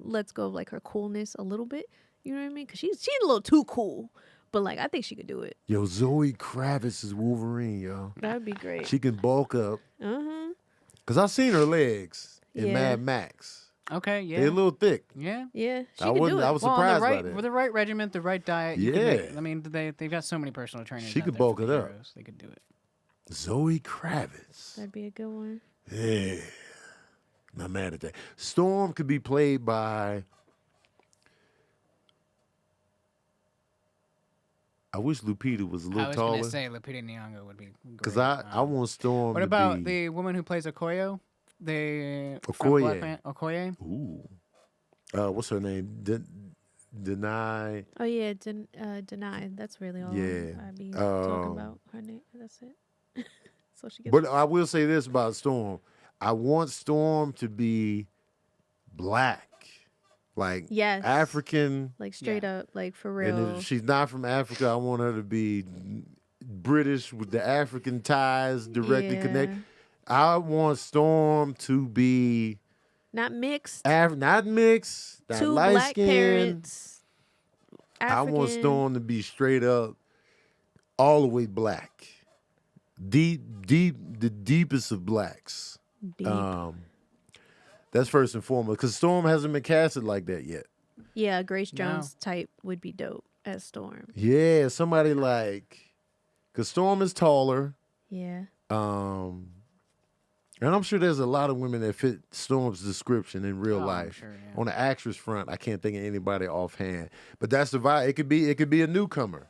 S2: lets go of like her coolness a little bit. You know what I mean? Because she's a little too cool, but like I think she could do it.
S3: Yo, Zoe Kravitz is Wolverine, yo.
S2: That would be great.
S3: She can bulk up.
S2: Uh-huh.
S3: Because I've seen her legs in
S2: Yeah.
S3: Mad Max.
S1: okay, yeah.
S3: They're a little thick.
S1: Yeah.
S2: Yeah, she
S3: I
S2: could
S3: wouldn't-
S2: do it.
S3: I was
S1: Well,
S3: surprised by
S1: on the right,
S3: that.
S1: with the right regiment, the right diet. you could
S3: Yeah.
S1: make- I mean, they've got so many personal trainers.
S3: She
S1: out
S3: could
S1: there
S3: bulk
S1: for
S3: it
S1: the
S3: up.
S1: heroes. They could do it.
S3: Zoe Kravitz.
S2: That'd be a good one.
S3: Yeah. Not mad at that. Storm could be played by. I wish Lupita was a
S1: I
S3: little
S1: was
S3: taller.
S1: gonna say Lupita Nyong'o would be great.
S3: Because I want Storm
S1: What
S3: to
S1: about
S3: be.
S1: the woman who plays Okoye?
S3: Okoye.
S1: Okoye.
S3: Ooh. What's her name? Deny.
S2: Oh yeah, denied. That's really all
S3: Yeah.
S2: I'd be talking about. Her name. That's it. So she gets.
S3: But I will say this about Storm. I want Storm to be black. Like
S2: Yes.
S3: African.
S2: like straight up, like for real.
S3: And if she's not from Africa, I want her to be British with the African ties directly
S2: Yeah.
S3: connect. I want Storm to be
S2: Not mixed.
S3: not mixed, not
S2: Two
S3: light
S2: black
S3: skinned.
S2: parents.
S3: I want
S2: African.
S3: Storm to be straight up, all the way black, deep, the deepest of blacks.
S2: Deep.
S3: That's first and foremost, because Storm hasn't been casted like that yet.
S2: Yeah, Grace
S1: No.
S2: Jones type would be dope as Storm.
S3: Yeah, somebody like, because Storm is taller.
S2: Yeah.
S3: And I'm sure there's a lot of women that fit Storm's description in real
S1: Oh, I'm
S3: life.
S1: sure, yeah.
S3: On the actress front, I can't think of anybody offhand. But that's the vibe. It could be a newcomer.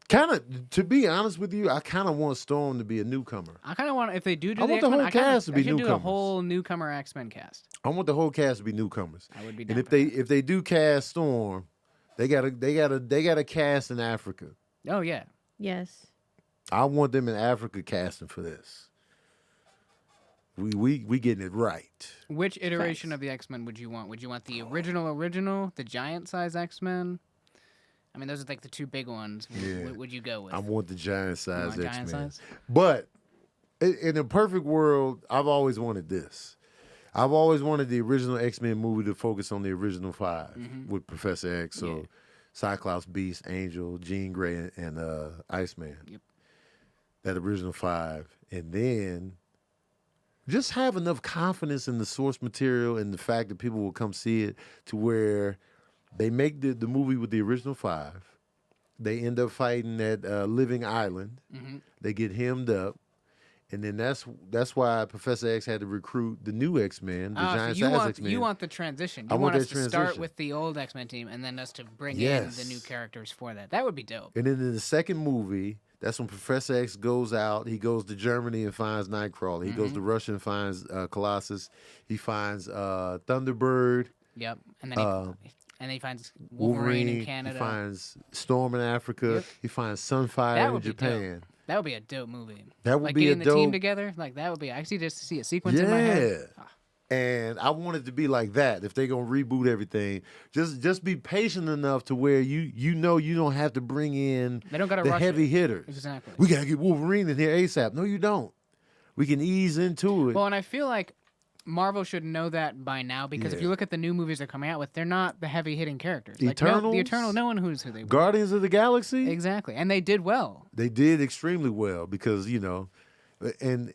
S3: Kind of, to be honest with you, I kind of want Storm to be a newcomer.
S1: I kind of want if they do
S3: I
S1: the
S3: want the
S1: X-Men,
S3: whole cast to be
S1: I should do a
S3: newcomers.
S1: whole newcomer X-Men cast.
S3: I want the whole cast to be newcomers.
S1: I would be
S3: And
S1: down
S3: if
S1: for
S3: they do cast Storm, they gotta cast in Africa.
S1: that. Oh yeah.
S2: Yes.
S3: I want them in Africa casting for this. We getting it right.
S1: Which iteration
S2: Facts.
S1: of the X-Men would you want? Would you want the original, the giant size X-Men? I mean, those are like the two big ones.
S3: Yeah.
S1: What would you go with?
S3: I want the giant
S1: You
S3: size
S1: want
S3: X-Men.
S1: giant size?
S3: But in a perfect world, I've always wanted this. I've always wanted the original X-Men movie to focus on the original 5 with Professor X. So
S1: Yeah.
S3: Cyclops, Beast, Angel, Jean Grey, and Iceman.
S1: Yep.
S3: That original 5. And then just have enough confidence in the source material and the fact that people will come see it to where they make the movie with the original 5. They end up fighting at Living Island. They get hemmed up. And then that's why Professor X had to recruit the new X-Men, the giant size X-Men.
S1: you want the transition.
S3: I
S1: You
S3: want
S1: want us
S3: that
S1: to start
S3: transition.
S1: with the old X-Men team and then us to bring in
S3: Yes.
S1: the new characters for that. That would be dope.
S3: And then in the second movie, that's when Professor X goes out. He goes to Germany and finds Nightcrawler. He goes to Russia and finds Colossus. He finds Thunderbird,
S1: Yep. And then he finds Wolverine in Canada.
S3: He finds Storm in Africa.
S1: Yep.
S3: He finds Sunfire
S1: That
S3: in
S1: would be
S3: Japan.
S1: That would be a dope movie.
S3: That would
S1: like
S3: be a
S1: getting the team
S3: dope-
S1: together. Like that would be. I actually just see a sequence in my head.
S3: And I want it to be like that. If they're gonna reboot everything, just be patient enough to where you know you don't have to bring in
S1: They don't gotta
S3: the
S1: rush
S3: heavy
S1: it.
S3: hitters.
S1: Exactly.
S3: We gotta get Wolverine in here ASAP. No, you don't. we can ease into it.
S1: Well, and I feel like Marvel should know that by now because if
S3: Yeah.
S1: you look at the new movies they're coming out with, they're not the heavy hitting characters. Like,
S3: Eternals?
S1: the Eternal, no one knows who they were.
S3: Guardians of the Galaxy,
S1: Exactly, and they did well.
S3: they did extremely well because and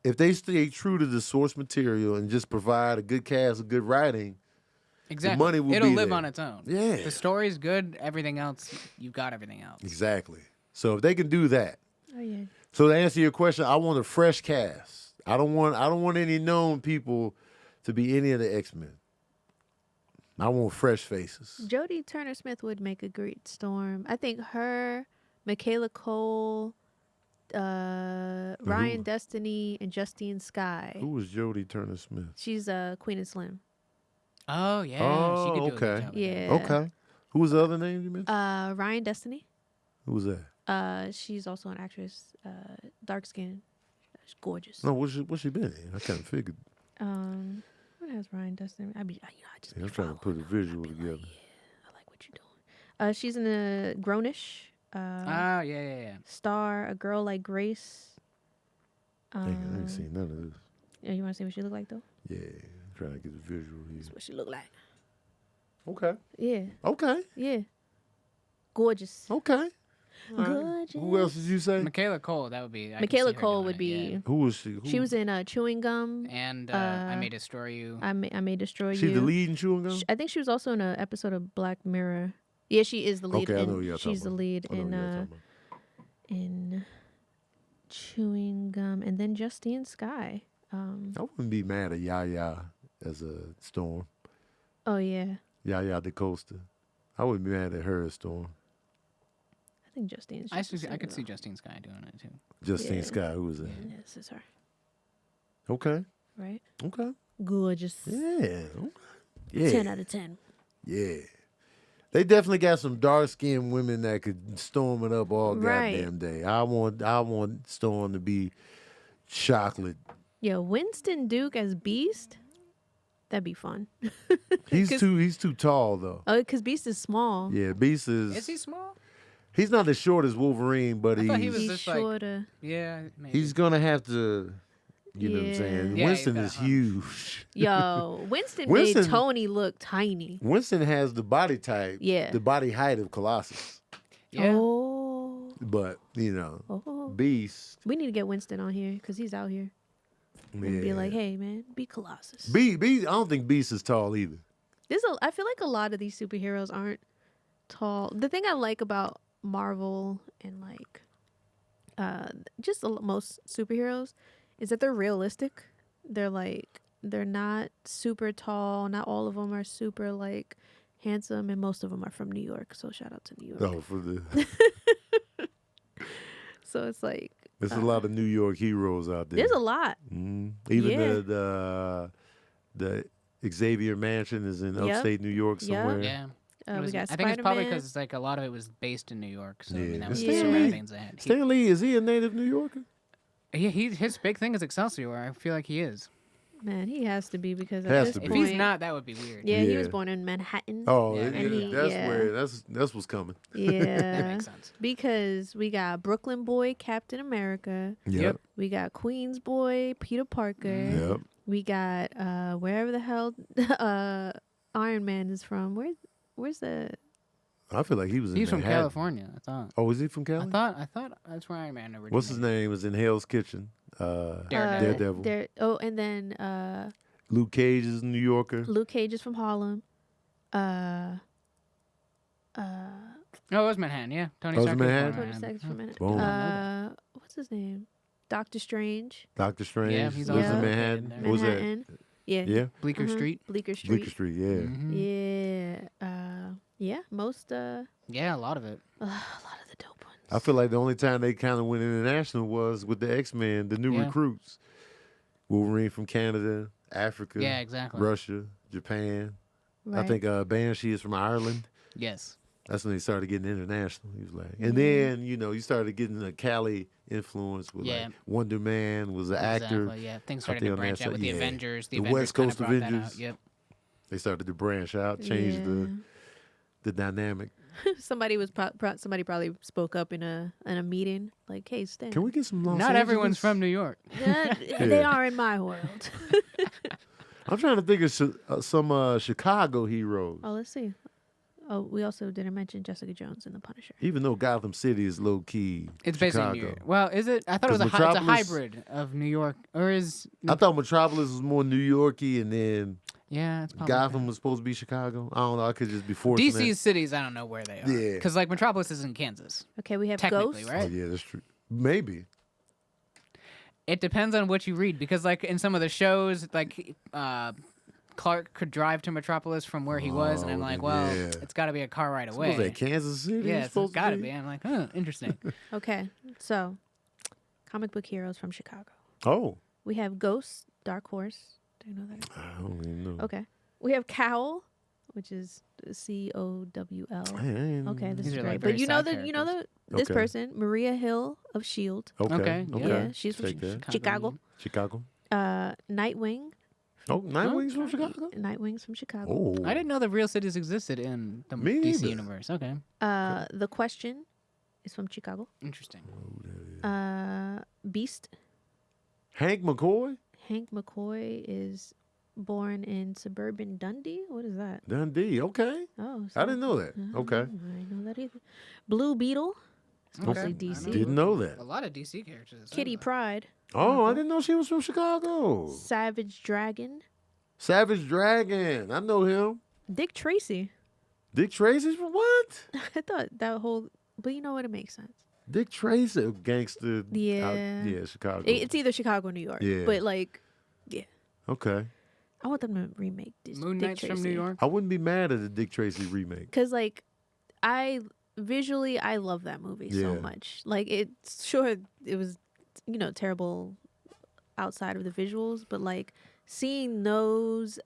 S3: if they stay true to the source material and just provide a good cast, a good writing,
S1: Exactly,
S3: money will
S1: it'll
S3: be
S1: live
S3: there.
S1: on its own.
S3: Yeah.
S1: The story's good. Everything else, you've got everything else.
S3: exactly. So if they can do that,
S2: Oh yeah.
S3: so to answer your question, I want a fresh cast. I don't want any known people to be any of the X-Men. I want fresh faces.
S2: Jodie Turner-Smith would make a great Storm. I think her, Michaela Cole, Ryan Destiny, and Justine Skye.
S3: Who was Jodie Turner-Smith?
S2: She's Queen and Slim.
S1: Oh yeah, she
S3: Oh,
S1: could do a good
S3: okay.
S1: job with that.
S2: Yeah.
S3: Okay. Who was the other name you mentioned?
S2: Ryan Destiny.
S3: Who was that?
S2: She's also an actress. Dark skin. She's gorgeous.
S3: No, what's she been in? I kind of figured.
S2: What has Ryan Destiny? I just.
S3: Yeah,
S2: be
S3: I'm trying to put a
S2: following her.
S3: visual
S2: I be
S3: together.
S2: Like, yeah, I like what you're doing. She's in a Grownish.
S1: Oh yeah.
S2: Star, A Girl Like Grace.
S3: Dang, I ain't seen none of this.
S2: Yeah, you want to see what she look like though?
S3: Yeah, I'm trying to get the visual here.
S2: That's what she look like.
S3: Okay.
S2: Yeah,
S3: Okay.
S2: yeah. Gorgeous.
S3: Okay. All right.
S2: Gorgeous.
S3: Who else did you say?
S1: Michaela Cole, that would be. I can
S2: Michaela
S1: see her
S2: Cole
S1: doing
S2: would
S1: it,
S2: be.
S1: yeah.
S3: Who was she? Who?
S2: She was in Chewing Gum.
S1: And I May Destroy You.
S2: I may destroy
S3: She
S2: you.
S3: the lead in Chewing Gum?
S2: I think she was also in an episode of Black Mirror. Yeah, she is the lead.
S3: Okay, I
S2: in-
S3: know who you're talking
S2: she's the
S3: about.
S2: lead
S3: I know who you're talking about.
S2: in Chewing Gum, and then Justine Skye.
S3: I wouldn't be mad at Yaya as a Storm.
S2: Oh yeah,
S3: Yaya DaCosta. I wouldn't be mad at her as Storm.
S2: I think Justine's.
S1: I
S2: just a
S1: could see
S2: girl.
S1: Justine Skye doing it too.
S3: Justine
S2: Yeah.
S3: Skye, who was that?
S2: Yeah, this is her,
S3: Okay.
S2: right?
S3: Okay.
S2: Gorgeous.
S3: Yeah. Okay.
S2: 10
S3: Yeah.
S2: out of 10.
S3: Yeah. They definitely got some dark skinned women that could storm it up all
S2: Right.
S3: goddamn day. I want Storm to be chocolate.
S2: Yo, Winston Duke as Beast. That'd be fun.
S3: He's
S2: 'Cause-
S3: too tall though.
S2: Oh, because Beast is small.
S3: Yeah, Beast is.
S1: Is he small?
S3: He's not as short as Wolverine, but
S1: I thought he
S3: he's
S1: was
S2: He's
S1: just like-
S2: shorter.
S1: Yeah, maybe.
S3: he's gonna have to. You know what I'm
S2: Yeah.
S3: saying?
S1: Yeah,
S3: Winston
S1: he's
S3: is
S1: got a hump.
S3: huge.
S2: Yo, Winston
S3: Winston-
S2: made Tony look tiny.
S3: Winston has the body type,
S2: Yeah.
S3: the body height of Colossus,
S1: Yeah.
S2: Oh.
S3: but
S2: Oh.
S3: Beast.
S2: We need to get Winston on here because he's out here. And be like, hey, man, be Colossus.
S3: Beast. I don't think Beast is tall either.
S2: I feel like a lot of these superheroes aren't tall. The thing I like about Marvel and like just most superheroes is that they're realistic. They're not super tall. Not all of them are super like handsome, and most of them are from New York. So shout out to New York.
S3: Oh, for the
S2: So it's like
S3: there's a lot of New York heroes out there.
S2: there's a lot.
S3: Even
S2: Yeah.
S3: the Xavier Mansion is in
S2: Yep.
S3: upstate New York
S2: Yep.
S3: somewhere.
S1: Yeah. It
S2: We
S1: was-
S2: got
S1: I think it's probably
S2: Spider-Man.
S1: because like a lot of it was based in New York, so I mean
S3: Yeah.
S1: that was
S2: Yeah.
S1: the
S2: Stan Lee-
S1: surroundings they had.
S3: Stan Lee, is he a native New Yorker?
S1: His big thing is Excelsior. I feel like he is.
S2: Man, he has to be because
S3: Has
S2: at
S3: to
S2: this
S1: If
S3: be.
S2: point,
S1: he's not, that would be weird.
S2: yeah, he was
S3: Yeah.
S2: born in Manhattan.
S3: Oh,
S1: Yeah,
S3: yeah,
S1: and he-
S3: that's
S2: yeah.
S3: where that's what's coming.
S1: That
S2: Yeah,
S1: makes sense.
S2: because we got Brooklyn boy Captain America.
S3: Yep.
S2: We got Queens boy Peter Parker.
S3: Yep.
S2: We got wherever the hell Iron Man is from. Where's the
S3: I feel like he was in
S1: He's from
S3: Manhattan.
S1: California. I thought.
S3: Oh, is he from Cali?
S1: I thought that's where Iron Man originated.
S3: What's his name? Was in Hell's Kitchen.
S1: Daredevil.
S3: Daredevil.
S2: and then
S3: Luke Cage is a New Yorker.
S2: Luke Cage is from Harlem.
S1: No, it was Manhattan. Yeah, Tony
S3: Oh, it was
S1: Stark. was
S3: Manhattan?
S1: born in
S2: Tony Stark's from Manhattan.
S3: Boom.
S2: What's his name? Doctor Strange.
S3: Doctor Strange
S1: Yeah, he's
S3: was
S2: also
S3: in
S1: located
S3: Manhattan.
S1: there.
S3: What was that?
S2: Manhattan. Yeah.
S3: Yeah,
S1: Bleecker
S2: Mhm.
S1: Street.
S2: Bleecker Street.
S3: Bleecker Street. Yeah.
S1: Mhm.
S2: Yeah. Most
S1: Yeah, a lot of it.
S2: a lot of the dope ones.
S3: I feel like the only time they kind of went international was with the X-Men, the new
S1: Yeah.
S3: recruits. Wolverine from Canada, Africa,
S1: Yeah, exactly.
S3: Russia, Japan. I
S2: Right.
S3: think Banshee is from Ireland.
S1: Yes.
S3: That's when they started getting international. He was like, and
S2: Yeah.
S3: then you started getting the Cali influence with
S1: Yeah.
S3: like Wonder Man was an actor.
S1: Exactly. Yeah, things
S3: out
S1: started
S3: there
S1: to
S3: on that
S1: branch out
S3: side.
S1: with the
S3: Yeah.
S1: Avengers. The
S3: The
S1: Avengers
S3: West
S1: kinda
S3: Coast
S1: brought that out.
S3: Avengers.
S1: Yep.
S3: They started to branch out, change
S2: Yeah.
S3: the dynamic.
S2: Somebody probably spoke up in a meeting like, "Hey, Stan,
S3: Can we get some Los
S1: Not everyone's
S3: Angeles?
S1: from New York.
S2: they are in my world."
S3: I'm trying to think of some Chicago heroes.
S2: Oh, let's see. Oh, we also didn't mention Jessica Jones in The Punisher.
S3: Even though Gotham City is low key,
S1: It's basically
S3: Chicago.
S1: New York. Well, is it? I thought it was it's a
S3: Metropolis-
S1: hybrid of New York, or is?
S3: I thought Metropolis was more New Yorky, and then
S1: Yeah, it's probably
S3: Gotham was supposed to be Chicago. I don't know. I could just be forcing
S1: DC's cities. I don't know where they are.
S3: Yeah.
S1: because like Metropolis is in Kansas.
S2: Okay, we have
S1: Technically,
S2: Ghost.
S3: that.
S1: right?
S3: Oh yeah, that's true. Maybe.
S1: It depends on what you read, because like in some of the shows, like Clark could drive to Metropolis from where he was, and I'm like, well,
S3: yeah.
S1: it's got to be a car right
S3: Was
S1: away.
S3: that Kansas City?
S1: Yeah, it's
S3: supposed
S1: got to
S3: to
S1: be. I'm like, huh, interesting.
S2: Okay, so comic book heroes from Chicago.
S3: Oh,
S2: We have Ghost, Dark Horse. Do you know that?
S3: I don't even know.
S2: Okay. We have Cowl, which is COWL. Okay, this
S1: These
S2: is
S1: are,
S2: great.
S1: like,
S2: But
S1: very
S2: you know
S1: side
S2: this
S3: Okay.
S2: person, Maria Hill of Shield.
S1: Okay, yeah.
S2: Yeah, she's from
S3: Take that.
S2: Chicago.
S3: Chicago.
S2: Nightwing.
S3: Oh, Nightwing's from Chicago.
S2: Nightwing's from Chicago.
S3: Oh,
S1: I didn't know that real cities existed in the
S3: Me
S1: DC
S3: neither.
S1: universe. Okay,
S2: The Question is from Chicago.
S1: interesting.
S2: Beast.
S3: Hank McCoy.
S2: Hank McCoy is born in suburban Dundee. What is that?
S3: Dundee. Okay,
S2: Oh,
S3: I didn't know that. Okay,
S2: I didn't know that either. Blue Beetle. It's mostly
S1: Okay.
S2: DC.
S3: didn't know that.
S1: A lot of DC characters.
S2: Kitty Pryde.
S3: Oh, I didn't know she was from Chicago.
S2: Savage Dragon.
S3: Savage Dragon. I know him.
S2: Dick Tracy.
S3: Dick Tracy's from what?
S2: I thought that whole, but you know what? It makes sense.
S3: Dick Tracy, gangster.
S2: Yeah.
S3: Yeah, Chicago.
S2: It's either Chicago or New York.
S3: Yeah.
S2: But like,
S3: Okay.
S2: I want them to remake this.
S1: Moon
S2: Dick
S1: Knight's
S2: Tracy.
S1: from New York.
S3: I wouldn't be mad at a Dick Tracy remake.
S2: Cause like, I love that movie so
S3: Yeah.
S2: much. Like it was, terrible outside of the visuals, but like seeing those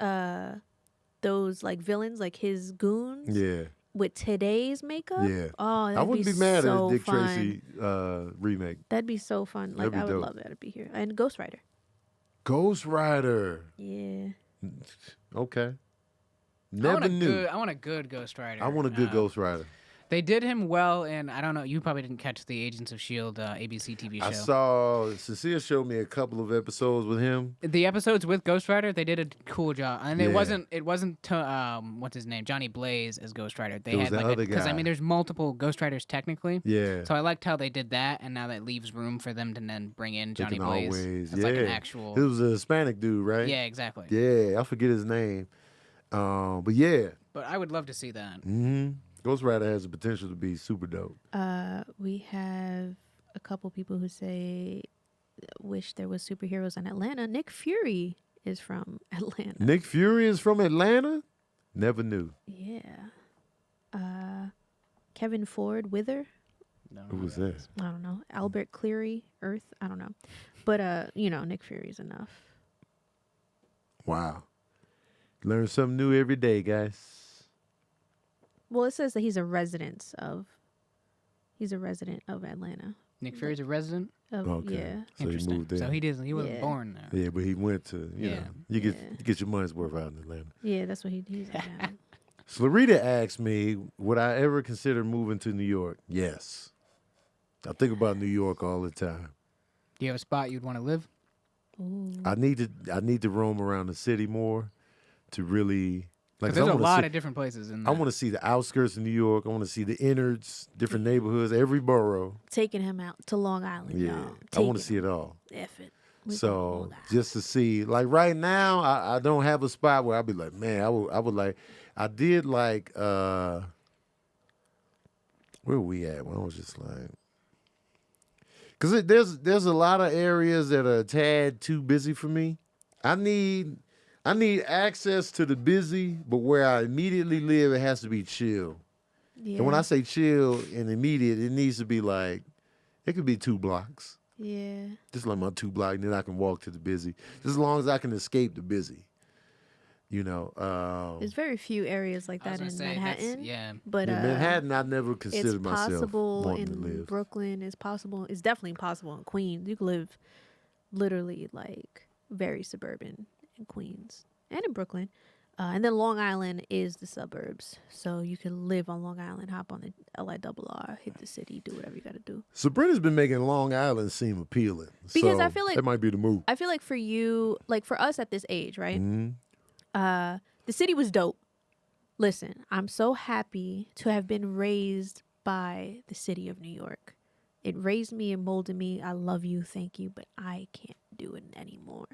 S2: like villains, like his goons,
S3: Yeah.
S2: with today's makeup.
S3: Yeah.
S2: Oh, that'd
S3: I wouldn't be
S2: so
S3: mad at a Dick
S2: fun.
S3: Tracy remake.
S2: That'd be so fun. Like
S3: That'd be
S2: I would
S3: dope.
S2: love that to be here. And Ghost Rider.
S3: Ghost Rider.
S2: Yeah.
S3: Okay.
S1: I
S3: Never
S1: want a
S3: knew.
S1: good. I want a good Ghost Rider.
S3: I want a good Ghost Rider.
S1: They did him well, and I don't know. You probably didn't catch the Agents of Shield ABC TV show.
S3: I saw Cecilia showed me a couple of episodes with him.
S1: The episodes with Ghost Rider, they did a cool job, and it
S3: Yeah.
S1: wasn't what's his name, Johnny Blaze as Ghost Rider. They
S3: It was
S1: had
S3: the
S1: like
S3: other
S1: because I
S3: guy.
S1: mean, there's multiple Ghost Riders technically.
S3: Yeah.
S1: So I liked how they did that, and now that leaves room for them to then bring in
S3: They
S1: Johnny
S3: can
S1: Blaze.
S3: always-
S1: That's like an
S3: yeah.
S1: actual.
S3: It was a Hispanic dude, right?
S1: Yeah, exactly.
S3: Yeah, I forget his name. But yeah.
S1: But I would love to see that.
S3: Mm-hmm. Ghost Rider has the potential to be super dope.
S2: We have a couple people who say wish there was superheroes in Atlanta. Nick Fury is from Atlanta.
S3: Nick Fury is from Atlanta? Never knew.
S2: Yeah. Kevin Ford, Wither.
S1: No,
S3: Who was that?
S2: I don't know. Albert Cleary, Earth. I don't know. But Nick Fury's enough.
S3: Wow. Learn something new every day, guys.
S2: Well, it says that he's a resident of Atlanta.
S1: Nick Fury's a resident.
S3: Okay.
S2: Yeah.
S3: So he
S1: Interesting.
S3: moved there.
S1: So he wasn't
S2: Yeah.
S1: born there.
S3: Yeah, but he went to, you
S1: Yeah.
S3: know, you get your money's worth out in Atlanta.
S2: Yeah, that's what he's now.
S3: So Larita asked me, would I ever consider moving to New York? Yes. I think about New York all the time.
S1: Do you have a spot you'd want to live?
S2: Ooh.
S3: I need to roam around the city more to really
S1: 'Cause
S3: like.
S1: there's
S3: I
S1: a
S3: wanna
S1: lot
S3: see,
S1: of different places in
S3: I
S1: there.
S3: want to see the outskirts of New York. I want to see the innards, different neighborhoods, every borough.
S2: Taking him out to Long Island,
S3: Yeah,
S2: y'all.
S3: I want to see it all.
S2: F it. We going to
S3: So
S2: Long Island.
S3: just to see, like right now, I don't have a spot where I'd be like, man, I would like. I did like, where were we at? When I was just like, because there's a lot of areas that are a tad too busy for me. I need access to the busy, but where I immediately live, it has to be chill.
S2: Yeah.
S3: And when I say chill and immediate, it needs to be like, it could be 2 blocks.
S2: yeah.
S3: Just like my 2 block, and then I can walk to the busy. Just as long as I can escape the busy. You know.
S2: There's very few areas like
S1: I was
S2: that in
S1: gonna say, that's-
S2: Manhattan.
S1: yeah.
S2: But
S3: in Manhattan, I never
S2: it's
S3: considered myself
S2: possible
S3: wanting to
S2: in
S3: live.
S2: Brooklyn. It's possible. It's definitely possible in Queens. You can live literally like very suburban in Queens and in Brooklyn. And then Long Island is the suburbs. So you can live on Long Island, hop on the LIRR, hit the city, do whatever you got to do.
S3: Sabrina's been making Long Island seem appealing.
S2: Because
S3: so
S2: I feel like-
S3: that might be the move.
S2: I feel like for you, like for us at this age, right?
S3: Mm-hmm.
S2: The city was dope. Listen, I'm so happy to have been raised by the city of New York. It raised me and molded me. I love you, thank you, but I can't do it anymore.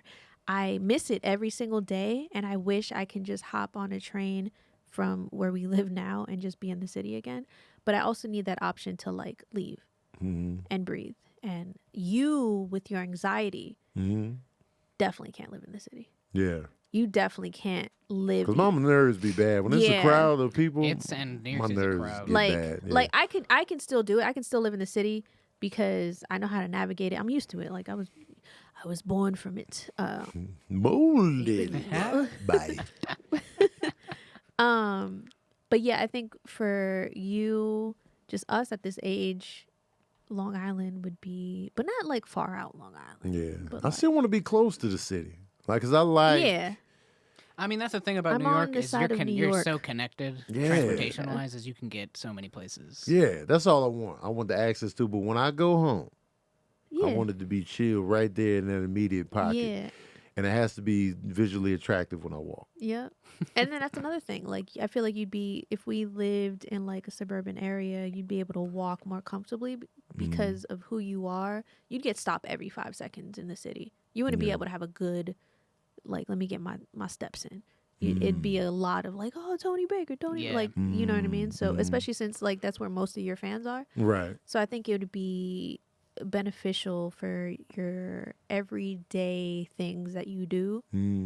S2: I miss it every single day, and I wish I can just hop on a train from where we live now and just be in the city again. But I also need that option to like leave and breathe. And you, with your anxiety, definitely can't live in the city.
S3: Yeah.
S2: You definitely can't live.
S3: Because my nerves be bad. When it's a
S2: Yeah.
S3: crowd of people,
S1: And New York
S3: my
S1: City's a
S3: nerves
S1: crowd.
S3: get
S2: like
S3: bad. Yeah.
S2: like I can still do it. I can still live in the city because I know how to navigate it. I'm used to it. Like I was born from it.
S3: Molded by
S2: But yeah, I think for you, just us at this age, Long Island would be, but not like far out Long Island.
S3: Yeah.
S2: But
S3: I still want to be close to the city. Like, because I like.
S2: Yeah.
S1: I mean, that's the thing about
S2: I'm
S1: New
S2: on
S1: York
S2: the
S1: is
S2: side of New
S1: you're
S2: York.
S1: so connected,
S3: Yeah.
S1: transportation-wise, as you can get so many places.
S3: Yeah, that's all I want. I want the access to. But when I go home,
S2: Yeah.
S3: I want it to be chill right there in that immediate pocket.
S2: Yeah.
S3: And it has to be visually attractive when I walk.
S2: Yeah. And then that's another thing. Like, I feel like you'd be, if we lived in like a suburban area, you'd be able to walk more comfortably because of who you are. You'd get stopped every 5 seconds in the city. You wouldn't be able to have a good, like, let me get my steps in. It'd be a lot of like, oh, Tony Baker,
S1: Yeah.
S2: like, you know what I mean? So, especially since like that's where most of your fans are.
S3: Right.
S2: So I think it would be beneficial for your everyday things that you do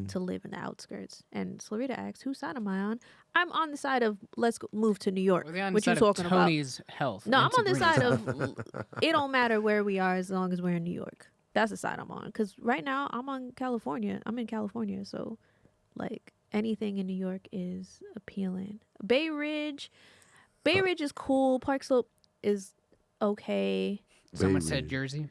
S2: to live in the outskirts. And Clarita asks, whose side am I on? I'm on the side of let's move to New York.
S1: We're on
S2: What
S1: the
S2: you
S1: side of
S2: talking
S1: Tony's health.
S2: about? No,
S1: and
S2: I'm on the
S1: Sabrina's
S2: side
S1: health.
S2: of it don't matter where we are as long as we're in New York. That's the side I'm on. Because right now I'm on California. I'm in California. So like anything in New York is appealing. Bay Ridge is cool. Park Slope is okay.
S1: Someone
S3: Bay
S1: said
S3: Ridge.
S1: Jersey.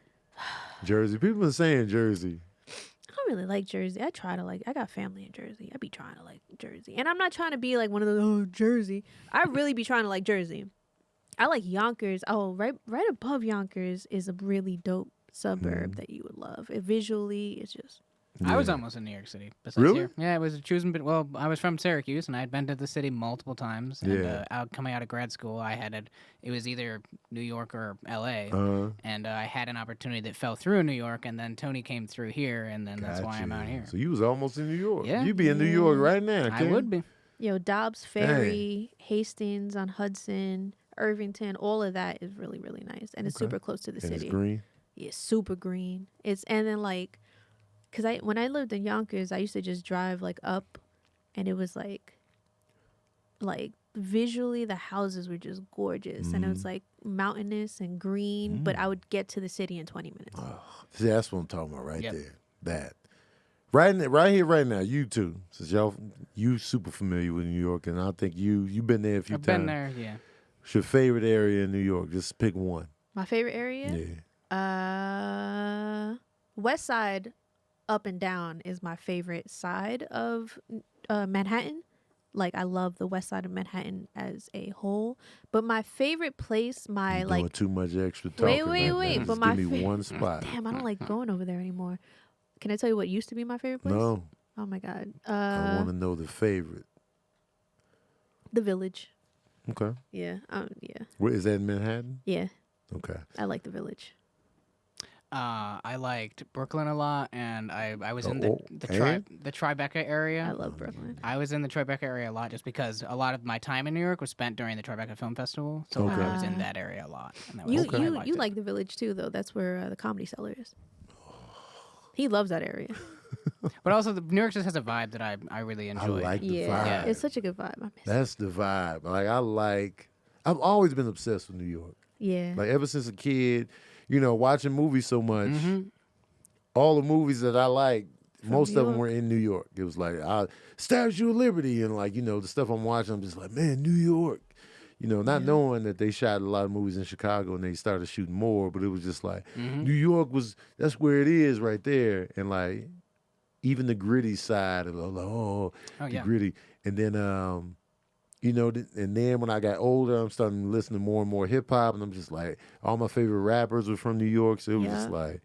S3: Jersey. People been saying Jersey.
S2: I don't really like Jersey. I try to like. I got family in Jersey. I be trying to like Jersey, and I'm not trying to be like one of those Jersey. I really be trying to like Jersey. I like Yonkers. Oh, right above Yonkers is a really dope suburb that you would love. Visually, it's just.
S1: I was
S3: Yeah.
S1: almost in New York City. Besides
S3: Really?
S1: Here. Yeah, it was choosing. Well, I was from Syracuse, and I had been to the city multiple times. And
S3: Yeah.
S1: coming out of grad school, it was either New York or L.A. And I had an opportunity that fell through in New York, and then Tony came through here, and then that's why I'm out
S3: Gotcha.
S1: here.
S3: So you was almost in New York.
S1: Yeah.
S3: You be in New York right now.
S1: I
S3: Ken.
S1: would be.
S2: Yo, Dobbs Ferry, Hastings on Hudson, Irvington, all of that is really, really nice. And it's super close to the
S3: And
S2: city.
S3: it's green.
S2: Yeah, super green. And then like, cause when I lived in Yonkers, I used to just drive like up, and it was like visually the houses were just gorgeous, and it was like mountainous and green. But I would get to the city in 20 minutes.
S3: See, that's what I'm talking about right
S1: Yep.
S3: there. That. Right here, right now, you two. Since you super familiar with New York, and I think you've been there a few
S1: I've
S3: times.
S1: been there, yeah.
S3: What's your favorite area in New York? Just pick one.
S2: My favorite area, West Side, up and down is my favorite side of Manhattan. Like I love the West Side of Manhattan as a whole, but my favorite place, my
S3: You're
S2: like
S3: doing too much extra talking.
S2: wait,
S3: right
S2: wait,
S3: now.
S2: but
S3: Just
S2: my
S3: give me
S2: fa-
S3: one spot.
S2: Damn, I don't like going over there anymore. Can I tell you what used to be my favorite place?
S3: No,
S2: Oh my god.
S3: I want to know the favorite.
S2: The Village.
S3: Okay,
S2: Yeah. Yeah.
S3: where is that in Manhattan?
S2: Yeah.
S3: Okay,
S2: I like the Village.
S1: I liked Brooklyn a lot, and I was in
S3: Oh,
S1: the
S3: and?
S1: Tribeca area.
S2: I love Brooklyn.
S1: I was in the Tribeca area a lot just because a lot of my time in New York was spent during the Tribeca Film Festival, so I was in that area a lot. And that was, I liked
S2: You
S1: it.
S2: like the Village too, though. That's where the Comedy Cellar is. He loves that area.
S1: But also, New York just has a vibe that I really enjoy.
S3: I like the
S2: Yeah.
S3: vibe.
S2: It's such a good vibe. I miss it.
S3: That's the vibe. I've always been obsessed with New York.
S2: Yeah.
S3: Like ever since a kid, watching movies so much. All the movies that I like, most
S2: New
S3: of them
S2: York.
S3: were in New York. It was like Statue of Liberty, and the stuff I'm watching, I'm just like, man, New York. Not knowing that they shot a lot of movies in Chicago and they started shooting more, but it was just like New York that's where it is right there, and like even the gritty side of the
S1: yeah.
S3: gritty. And then and then when I got older, I'm starting to listen to more and more hip hop, and I'm just like, all my favorite rappers were from New York, so it was just like,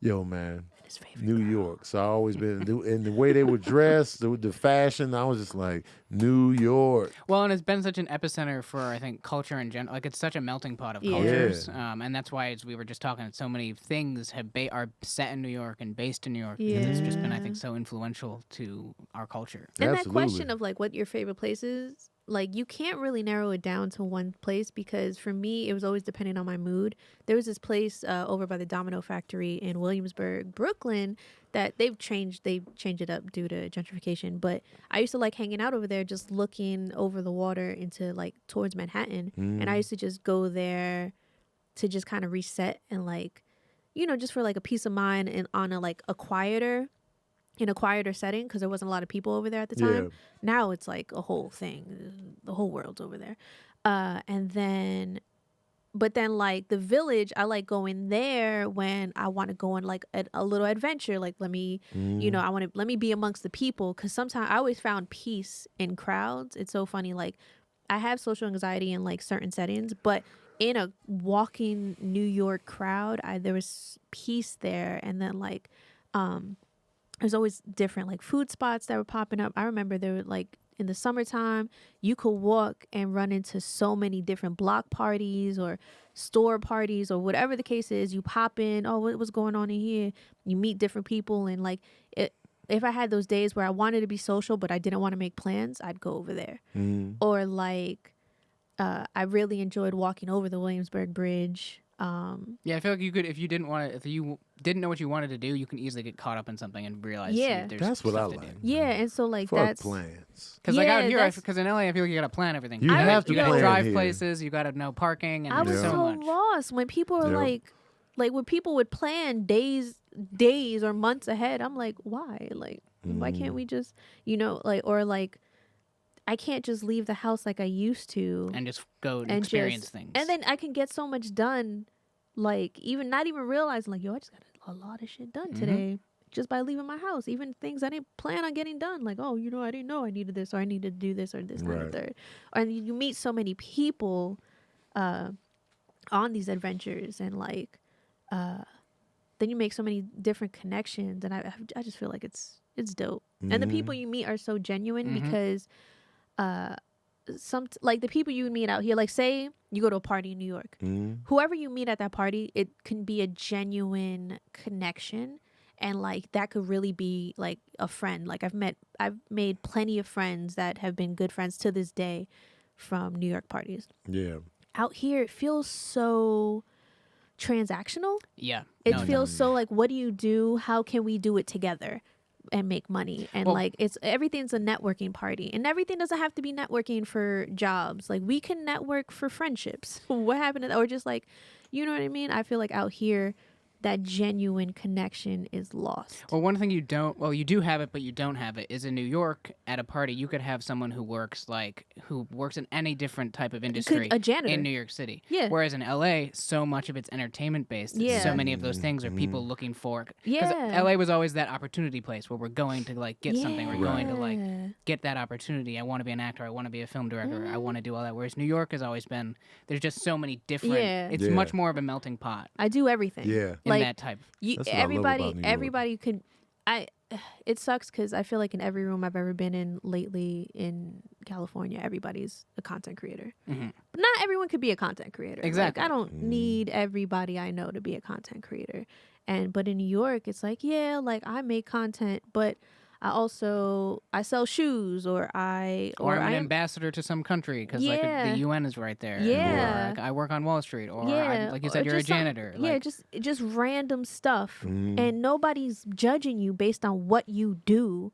S3: yo, man,
S2: His favorite
S3: New York. So I always been, and the way they were dressed, the fashion, I was just like, New York.
S1: Well, and it's been such an epicenter for, I think, culture in general. Like, it's such a melting pot of
S2: Yeah.
S1: cultures. And that's why, as we were just talking, so many things are set in New York and based in New York. Because it's just been, I think, so influential to our culture.
S2: And
S3: Absolutely.
S2: that question of like what your favorite place is, like you can't really narrow it down to one place, because for me it was always depending on my mood. There was this place over by the Domino Factory in Williamsburg, Brooklyn, that they've changed it up due to gentrification, but I used to like hanging out over there, just looking over the water into like towards Manhattan. And I used to just go there to just kind of reset and like, just for like a peace of mind and on a quieter setting, because there wasn't a lot of people over there at the time.
S3: Yeah.
S2: Now it's like a whole thing. The whole world's over there. But then like the Village, I like going there when I want to go on like a little adventure. Like let me be amongst the people, because sometimes I always found peace in crowds. It's so funny. Like I have social anxiety in like certain settings, but in a walking New York crowd, there was peace there. And then like, there's always different like food spots that were popping up. I remember there were like in the summertime, you could walk and run into so many different block parties or store parties or whatever the case is. You pop in, oh, what's going on in here? You meet different people, and like if I had those days where I wanted to be social but I didn't want to make plans, I'd go over there. Or like I really enjoyed walking over the Williamsburg Bridge.
S1: Yeah, I feel like you could, if you didn't know what you wanted to do, you can easily get caught up in something and realize there's
S3: that's what I
S1: stuff to
S3: like.
S1: do.
S2: Yeah, and so like
S3: Fuck
S2: that's
S3: plans.
S1: Because like out
S2: Yeah,
S1: here,
S2: that's-
S1: because in LA, I feel like you gotta plan everything.
S3: You have to
S1: you gotta
S3: plan
S1: drive
S3: here.
S1: places, you gotta know parking, and
S2: I was
S1: so
S2: so
S1: much.
S2: lost when people were
S3: Yep.
S2: like when people would plan days or months ahead. I'm like, why? Like, why can't we just, or like, I can't just leave the house like I used to
S1: And just go and
S2: and
S1: experience
S2: just,
S1: things.
S2: and then I can get so much done, like even not even realizing like, yo, I just got a lot of shit done today just by leaving my house. Even things I didn't plan on getting done, like, oh, I didn't know I needed this, or I needed to do this or this, that, and the third. And you meet so many people on these adventures, and like then you make so many different connections, and I just feel like it's dope. And the people you meet are so genuine because like the people you meet out here, like say you go to a party in New York, whoever you meet at that party, it can be a genuine connection, and like that could really be like a friend. Like I've made plenty of friends that have been good friends to this day from New York parties.
S3: Yeah.
S2: Out here it feels so transactional.
S1: Yeah.
S2: It
S1: No,
S2: feels so like, what do you do? How can we do it together and make money? And like everything's a networking party, and everything doesn't have to be networking for jobs. Like we can network for friendships. What happened to that? Or just like, you know what I mean? I feel like out here that genuine connection is lost.
S1: Well, one thing you do have it, but you don't have it, is in New York at a party, you could have someone who works in any different type of industry
S2: a janitor
S1: in New York City.
S2: Yeah.
S1: Whereas in LA, so much of it's entertainment based.
S2: Yeah.
S1: So many of those things are people looking for.
S2: Yeah.
S1: Because LA was always that opportunity place where we're going to like get something. We're going to like
S2: Yeah.
S1: get that opportunity. I want to be an actor. I want to be a film director. I want to do all that. Whereas New York has always been, there's just so many different.
S2: Yeah.
S1: It's much more of a melting pot
S2: I do everything.
S3: Yeah.
S1: in
S2: Like,
S1: that type.
S3: That's what I love about New York.
S2: Everybody could. It sucks because I feel like in every room I've ever been in lately in California, everybody's a content creator.
S1: Mhm.
S2: But not everyone could be a content creator.
S1: Exactly.
S2: Like, I don't need everybody I know to be a content creator. But in New York, it's like, yeah, like I make content, but I sell shoes, or
S1: I'm an ambassador to some country because like
S2: Yeah.
S1: the UN is right there.
S2: Yeah.
S1: Or, like, I work on Wall Street, or
S2: yeah,
S1: like you
S2: or
S1: said, you're a
S2: just some-
S1: janitor.
S2: yeah,
S1: Like,
S2: just random stuff, and nobody's judging you based on what you do.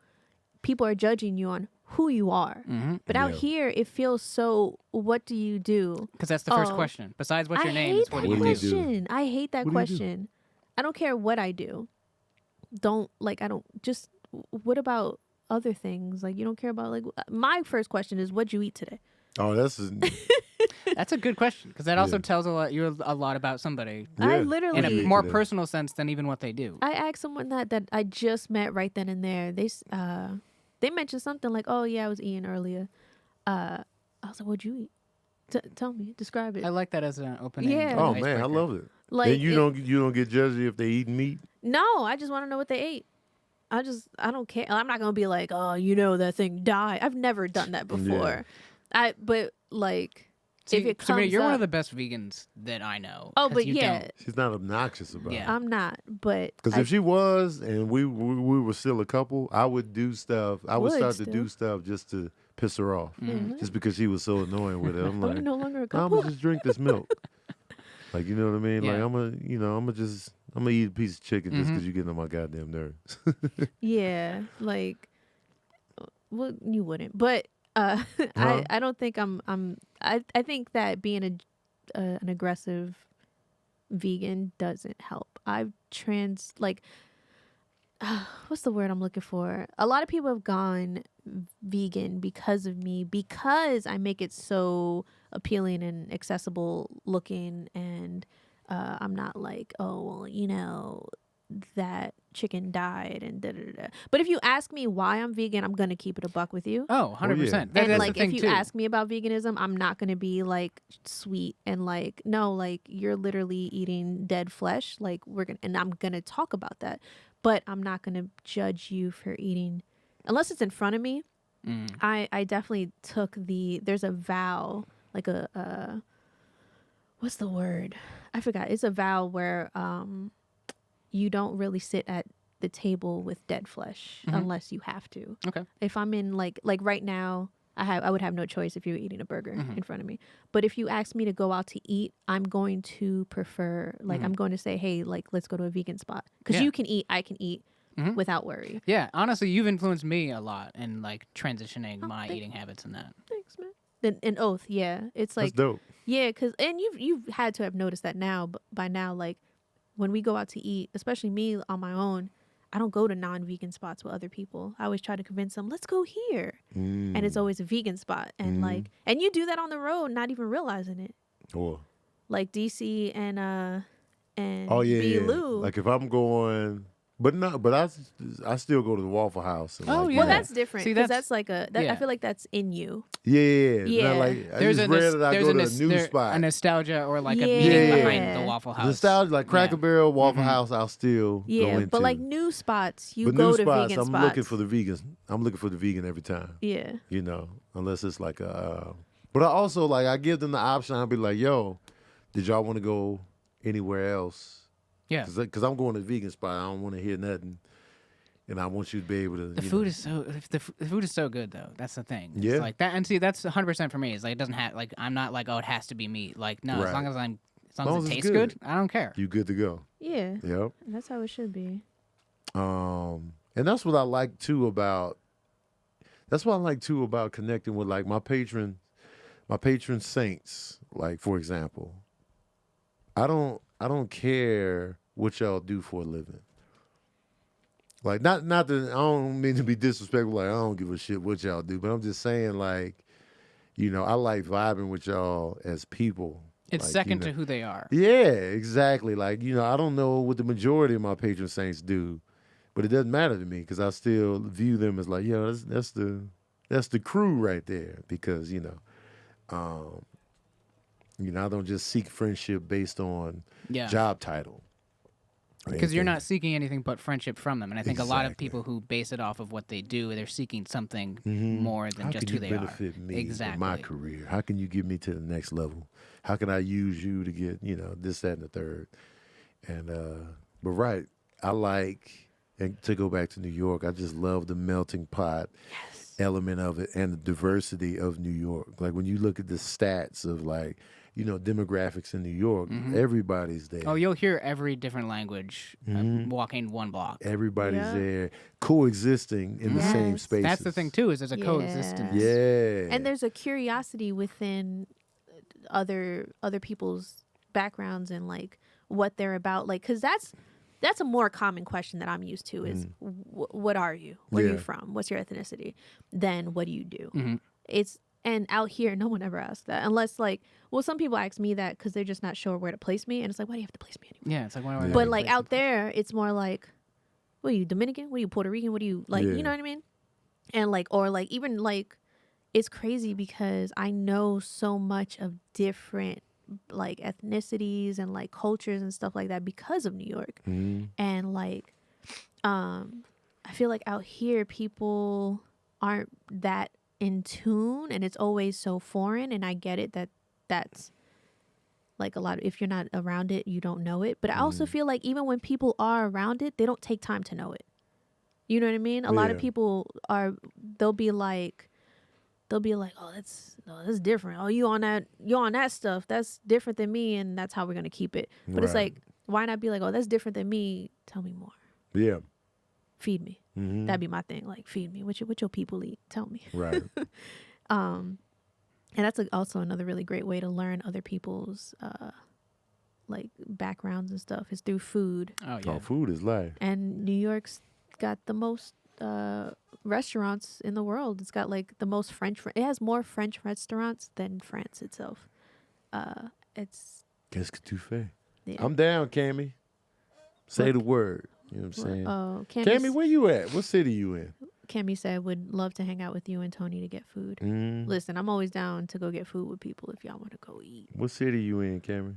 S2: People are judging you on who you are. But out
S3: Yeah.
S2: here, it feels so. What do you do?
S1: because that's the first
S2: Oh.
S1: question. Besides what's your
S2: I
S1: name,
S2: hate
S1: is what
S2: that
S1: do you do?
S2: question. I hate that
S3: What do you do?
S2: question. I don't care what I do. I don't just. What about other things? Like you don't care about like. My first question is, what'd you eat today?
S3: Oh, that's
S1: That's a good question because that also
S3: Yeah.
S1: tells a lot about somebody
S2: I
S3: Yeah.
S2: literally.
S1: in a
S3: Today.
S1: more personal sense than even what they do.
S2: I asked someone that I just met right then and there. they mentioned something like, "Oh yeah, I was eating earlier." I was like, "What'd you eat? Tell me, describe it."
S1: I like that as an opening.
S2: Yeah.
S3: Oh man, I love it.
S2: Like,
S3: And you don't get judgy if they eat meat.
S2: No, I just want to know what they ate. I don't care. I'm not gonna be like, "Oh, that thing died." I've never done that before. But like,
S1: See,
S2: if it comes
S1: Sabrina, you're one
S2: up-
S1: of the best vegans that I know.
S2: Oh,
S1: 'cause
S2: but
S1: you
S2: yeah,
S1: don't-
S3: She's not obnoxious about
S1: Yeah.
S3: it.
S2: I'm not. But
S3: Because if she was, and we were still a couple, I would do stuff. I would
S2: Would
S3: start to
S2: still.
S3: do stuff just to piss her off,
S1: Mm-hmm.
S3: just because she was so annoying with it. I'm
S2: Are we
S3: like,
S2: no longer a
S3: I'm
S2: couple?
S3: gonna just drink this milk. Like, you know what I mean? Like,
S1: Yeah.
S3: I'm gonna eat a piece of chicken just
S1: Mhm.
S3: because you're getting on my goddamn nerves.
S2: Yeah, like, well, you wouldn't, but
S3: Huh?
S2: I don't think I think that being an aggressive vegan doesn't help. What's the word I'm looking for? A lot of people have gone vegan because of me, because I make it so appealing and accessible looking, and I'm not like, oh, well, that chicken died and da da da. But if you ask me why I'm vegan, I'm gonna keep it a buck with you.
S1: Oh, 100%.
S2: And
S1: That's
S2: like,
S1: the thing
S2: if you
S1: too.
S2: ask me about veganism, I'm not gonna be like sweet and like, no, like you're literally eating dead flesh. Like and I'm gonna talk about that, but I'm not gonna judge you for eating unless it's in front of me.
S1: Mm.
S2: I definitely took there's a vow, like what's the word? I forgot. It's a vow where you don't really sit at the table with dead flesh
S1: Mhm.
S2: unless you have to.
S1: Okay.
S2: If I'm in like right now, I would have no choice if you were eating a burger
S1: Mhm.
S2: in front of me. But if you ask me to go out to eat, I'm going to prefer, like,
S1: Mhm.
S2: I'm going to say, hey, like, let's go to a vegan spot. Because
S1: Yeah.
S2: you can eat, I can eat
S1: Mhm.
S2: without worry.
S1: Yeah, honestly, you've influenced me a lot in like transitioning my
S2: thank-
S1: eating habits and that.
S2: Thanks, man. An oath, yeah. It's
S3: That's
S2: like,
S3: dope.
S2: yeah, because, and you've had to have noticed that now, but by now, like, when we go out to eat, especially me on my own, I don't go to non-vegan spots with other people. I always try to convince them, let's go here. And it's always a vegan spot. And like, and you do that on the road, not even realizing it.
S3: Or
S2: Like DC and
S3: oh yeah,
S2: B.
S3: yeah.
S2: Lou.
S3: Like if I'm going, but I still go to the Waffle House. And
S1: Oh,
S3: like,
S1: yeah.
S2: Well,
S3: you know.
S2: that's different
S1: See,
S2: because
S1: that's-
S2: that's like I
S1: yeah.
S2: feel like that's in you.
S3: Yeah.
S2: Yeah.
S3: Not like I
S1: There's
S3: just
S1: a
S3: read
S1: nos-
S3: that I
S1: there's
S3: go
S1: a
S3: to
S1: nos-
S3: a new
S1: there-
S3: spot.
S1: a nostalgia or like a
S2: Yeah.
S1: meaning behind
S2: Yeah.
S1: the Waffle House.
S3: Nostalgia, like Cracker
S1: Yeah.
S3: Barrel, Waffle
S1: Mhm.
S3: House, I'll still go
S2: Yeah,
S3: into.
S2: but like new spots, you
S3: But
S2: go
S3: new
S2: to
S3: spots,
S2: vegan
S3: I'm
S2: spots.
S3: looking for the vegans. I'm looking for the vegan every time.
S2: Yeah.
S3: You know, unless it's like a. But I also like I give them the option. I'll be like, "Yo, did y'all want to go anywhere else?"
S1: Yeah.
S3: Because I'm going to the vegan spot. I don't want to hear nothing, and I want you to be able to.
S1: The food is so the food is so good though. That's the thing. It's
S3: Yeah.
S1: like that, and see that's 100% for me. It's like it doesn't have like I'm not like oh it has to be meat. Like no, as
S3: Right.
S1: long as it
S3: it's
S1: tastes good, I don't care.
S3: You good to go.
S2: Yeah.
S3: Yep.
S2: That's how it should be.
S3: And that's what I like too about. That's what I like too about connecting with like my patron saints. Like for example, I don't care what y'all do for a living. Like not that I don't mean to be disrespectful. Like I don't give a shit what y'all do, but I'm just saying like, you know, I like vibing with y'all as people.
S1: It's
S3: Like,
S1: second
S3: you know,
S1: to who they are.
S3: Yeah, exactly. Like, you know, I don't know what the majority of my patron saints do, but it doesn't matter to me because I still view them as like, yo, that's the crew right there. Because, you know, I don't just seek friendship based on
S1: Yeah.
S3: job title. or
S1: Because you're
S3: anything.
S1: not seeking anything but friendship from them, and I think a lot of
S3: Exactly.
S1: people who base it off of what they do, they're seeking something
S3: Mhm.
S1: more than
S3: How
S1: just
S3: can
S1: who
S3: you
S1: they
S3: benefit
S1: are.
S3: me in
S1: Exactly.
S3: my career? How can you get me to the next level? How can I use you to get, this, that, and the third? And but right, I like, and to go back to New York, I just love the melting pot element of it and the diversity of New York. Like when you look at the stats of like, demographics in New York, everybody's there.
S1: Oh, you'll hear every different language walking one block.
S3: Everybody's
S2: Yeah.
S3: there coexisting in the same
S2: Yes.
S3: spaces.
S1: That's the thing too, is there's a
S2: Yeah.
S1: coexistence.
S3: Yeah.
S2: And there's a curiosity within other people's backgrounds and like what they're about, like, because that's a more common question that I'm used to is what are you, where are
S3: Yeah.
S2: you from, what's your ethnicity, then what do you do.
S1: Mhm.
S2: And out here no one ever asks that unless like, well, some people ask me that because they're just not sure where to place me, and it's like, why do you have to place me anywhere?
S1: Yeah, it's like why do I
S3: Yeah.
S1: gotta
S2: But
S1: be
S2: like
S1: placed
S2: out there it's more like, what are you, Dominican, what are you, Puerto Rican, what are you, like,
S3: Yeah.
S2: you know what I mean? And like, or like, even like, it's crazy because I know so much of different like ethnicities and like cultures and stuff like that because of New York.
S3: Mhm.
S2: And like, I feel like out here people aren't that in tune, and it's always so foreign. And I get it that that's like a lot of, if you're not around it, you don't know it. But I also feel like even when people are around it, they don't take time to know it. You know what I mean? A lot of
S3: Yeah.
S2: people are, they'll be like, oh, that's different. Oh, you on that stuff. That's different than me, and that's how we're gonna keep it. But it's
S3: Right.
S2: like, why not be like, oh, that's different than me. Tell me more.
S3: Yeah.
S2: Feed me.
S3: Mhm.
S2: That'd be my thing. Like, feed me. What your people eat? Tell me.
S3: Right.
S2: And that's also another really great way to learn other people's like backgrounds and stuff is through food.
S1: Oh yeah.
S3: Oh, food is life.
S2: And New York's got the most restaurants in the world. It's got like the most it has more French restaurants than France itself. It's
S3: Qu'est-ce que tu fais?
S2: yeah.
S3: I'm down, Cammy. Say
S2: What-
S3: the word. You know what I'm saying?
S2: Oh,
S3: Cammy, where you at? What city you in?
S2: Cammy said would love to hang out with you and Tony to get food.
S3: Mm.
S2: Listen, I'm always down to go get food with people if y'all want to go eat.
S3: What city you in, Cammy?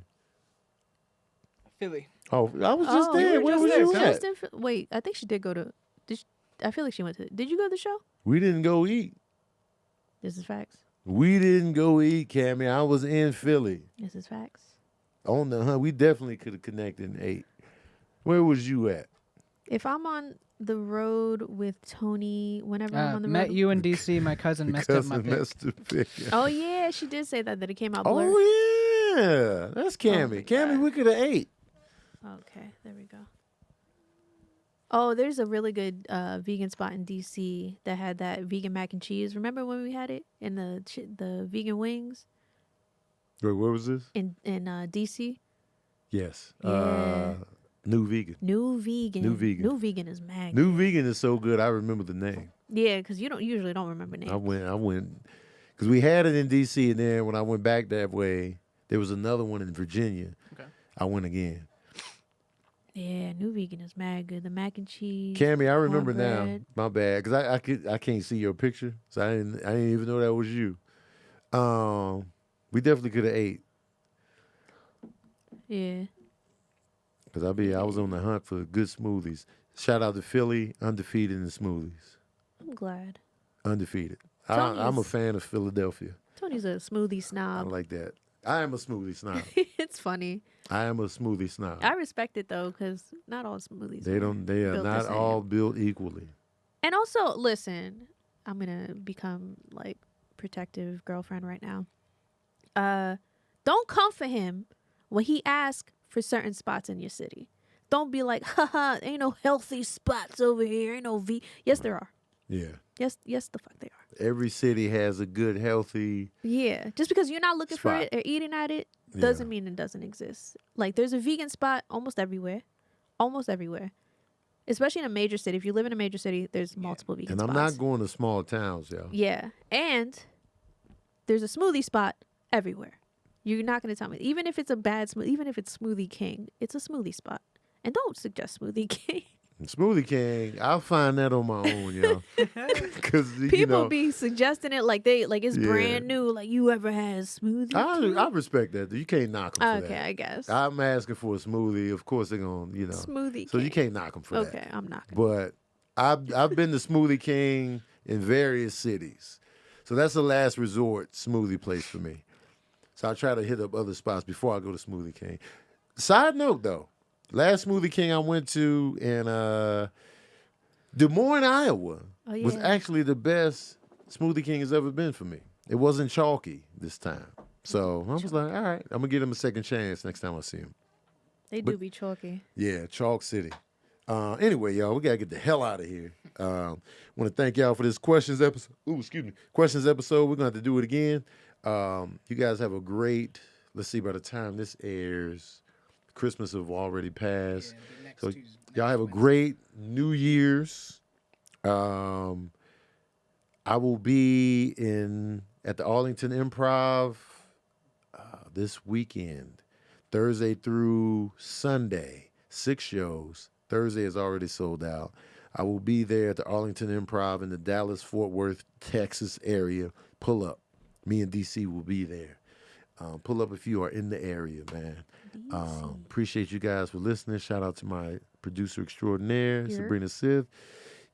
S1: Philly.
S3: Oh, I was just
S2: Oh,
S3: there.
S1: you were
S3: Where
S1: just
S3: was
S1: there,
S3: you
S1: son.
S3: at?
S2: Just in wait, I think she did go to. I feel like she went to. Did you go to the show?
S3: We didn't go eat.
S2: This is facts.
S3: We didn't go eat, Cammy. I was in Philly.
S2: This is facts.
S3: On the hunt. We definitely could have connected and ate. Where was you at?
S2: If I'm on the road with Tony, whenever I'm on the
S1: Met
S2: road.
S1: you in DC. My cousin messed up my
S3: Cousin
S1: pick.
S3: messed the pick.
S2: Oh yeah, she did say that it came out blurred.
S3: Oh yeah, that's Cammy.
S2: my
S3: Cammy,
S2: God.
S3: we could have ate.
S2: Okay, there we go. Oh, there's a really good vegan spot in DC that had that vegan mac and cheese. Remember when we had it in the vegan wings
S3: Wait, where was this?
S2: in DC?
S3: Yes.
S2: Yeah.
S3: New Vegan.
S2: New vegan.
S3: New Vegan.
S2: New vegan is mad.
S3: New Vegan is so good. I remember the name.
S2: Yeah, because you usually don't remember names.
S3: I went, because we had it in D.C. and then when I went back that way, there was another one in Virginia.
S1: Okay.
S3: I went again.
S2: Yeah, new vegan is mad good. The mac and cheese.
S3: Cammy, I remember now.
S2: cornbread.
S3: My bad, because I can't see your picture, so I didn't even know that was you. We definitely could have ate,
S2: Yeah.
S3: because I was on the hunt for good smoothies. Shout out to Philly, undefeated in smoothies,
S2: I'm glad.
S3: undefeated.
S2: Tony's-
S3: I'm a fan of Philadelphia.
S2: Tony's a smoothie
S3: I
S2: snob.
S3: like that. I am a smoothie snob.
S2: It's funny.
S3: I am a smoothie snob.
S2: I respect it though, because not all smoothies.
S3: They are
S2: built the
S3: not
S2: same.
S3: all built equally.
S2: And also, listen, I'm gonna become like protective girlfriend right now. Don't come for him when he asks for certain spots in your city. Don't be like, haha, ain't no healthy spots over here. Ain't no Yes, there are.
S3: Yeah.
S2: Yes, the fuck they are.
S3: Every city has a good, healthy.
S2: Yeah, just because you're not looking for
S3: Spot.
S2: it or eating at it
S3: Yeah.
S2: doesn't mean it doesn't exist. Like there's a vegan spot almost everywhere, especially in a major city. If you live in a major city, there's multiple vegan
S3: And I'm
S2: spots.
S3: not going to small towns, y'all.
S2: Yeah, and there's a smoothie spot everywhere. You're not gonna tell me, even if it's a bad smoothie, even if it's Smoothie King, it's a smoothie spot. And don't suggest Smoothie King.
S3: Smoothie King, I'll find that on my own, y'all. Because
S2: People be suggesting it like it's
S3: Yeah.
S2: brand new. Like you ever had Smoothie King?
S3: I respect that. You can't knock them for
S2: Okay,
S3: that.
S2: I guess.
S3: I'm asking for a smoothie. Of course, they're going to,
S2: Smoothie
S3: So
S2: King.
S3: you can't knock them for that.
S2: Okay, I'm not.
S3: But I've been to Smoothie King in various cities. So that's the last resort smoothie place for me. So I try to hit up other spots before I go to Smoothie King. Side note, though. Last Smoothie King I went to in Des Moines, Iowa,
S2: Oh,
S3: was
S2: yeah.
S3: actually the best Smoothie King has ever been for me. It wasn't chalky this time. So I was like, all right, I'm going to give him a second chance next time I see him.
S2: They do be chalky.
S3: Yeah, Chalk City. Anyway, y'all, we got to get the hell out of here. Want to thank y'all for this questions episode. Ooh, excuse me. Questions episode. We're going to have to do it again. You guys have a great, let's see, by the time this airs, Christmas have already passed. So y'all have a great New Year's. I will be at the Arlington Improv this weekend, Thursday through Sunday, 6 shows. Thursday is already sold out. I will be there at the Arlington Improv in the Dallas-Fort Worth, Texas area. Pull up. Me and DC will be there. Pull up if you are in the area, man. Appreciate you guys for listening. Shout out to my producer extraordinaire, Sabrina Sith.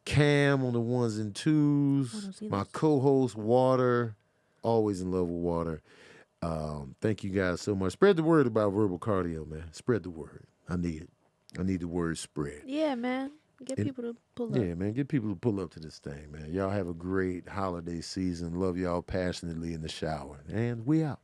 S3: Cam on the ones and twos. My co-host, Water. Always in love with Water. Thank you guys so much. Spread the word about verbal cardio, man. Spread the word. I need it. I need the word spread.
S2: Yeah, man. Get people to pull up.
S3: Yeah, man. Get people to pull up to this thing, man. Y'all have a great holiday season. Love y'all passionately in the shower. And we out.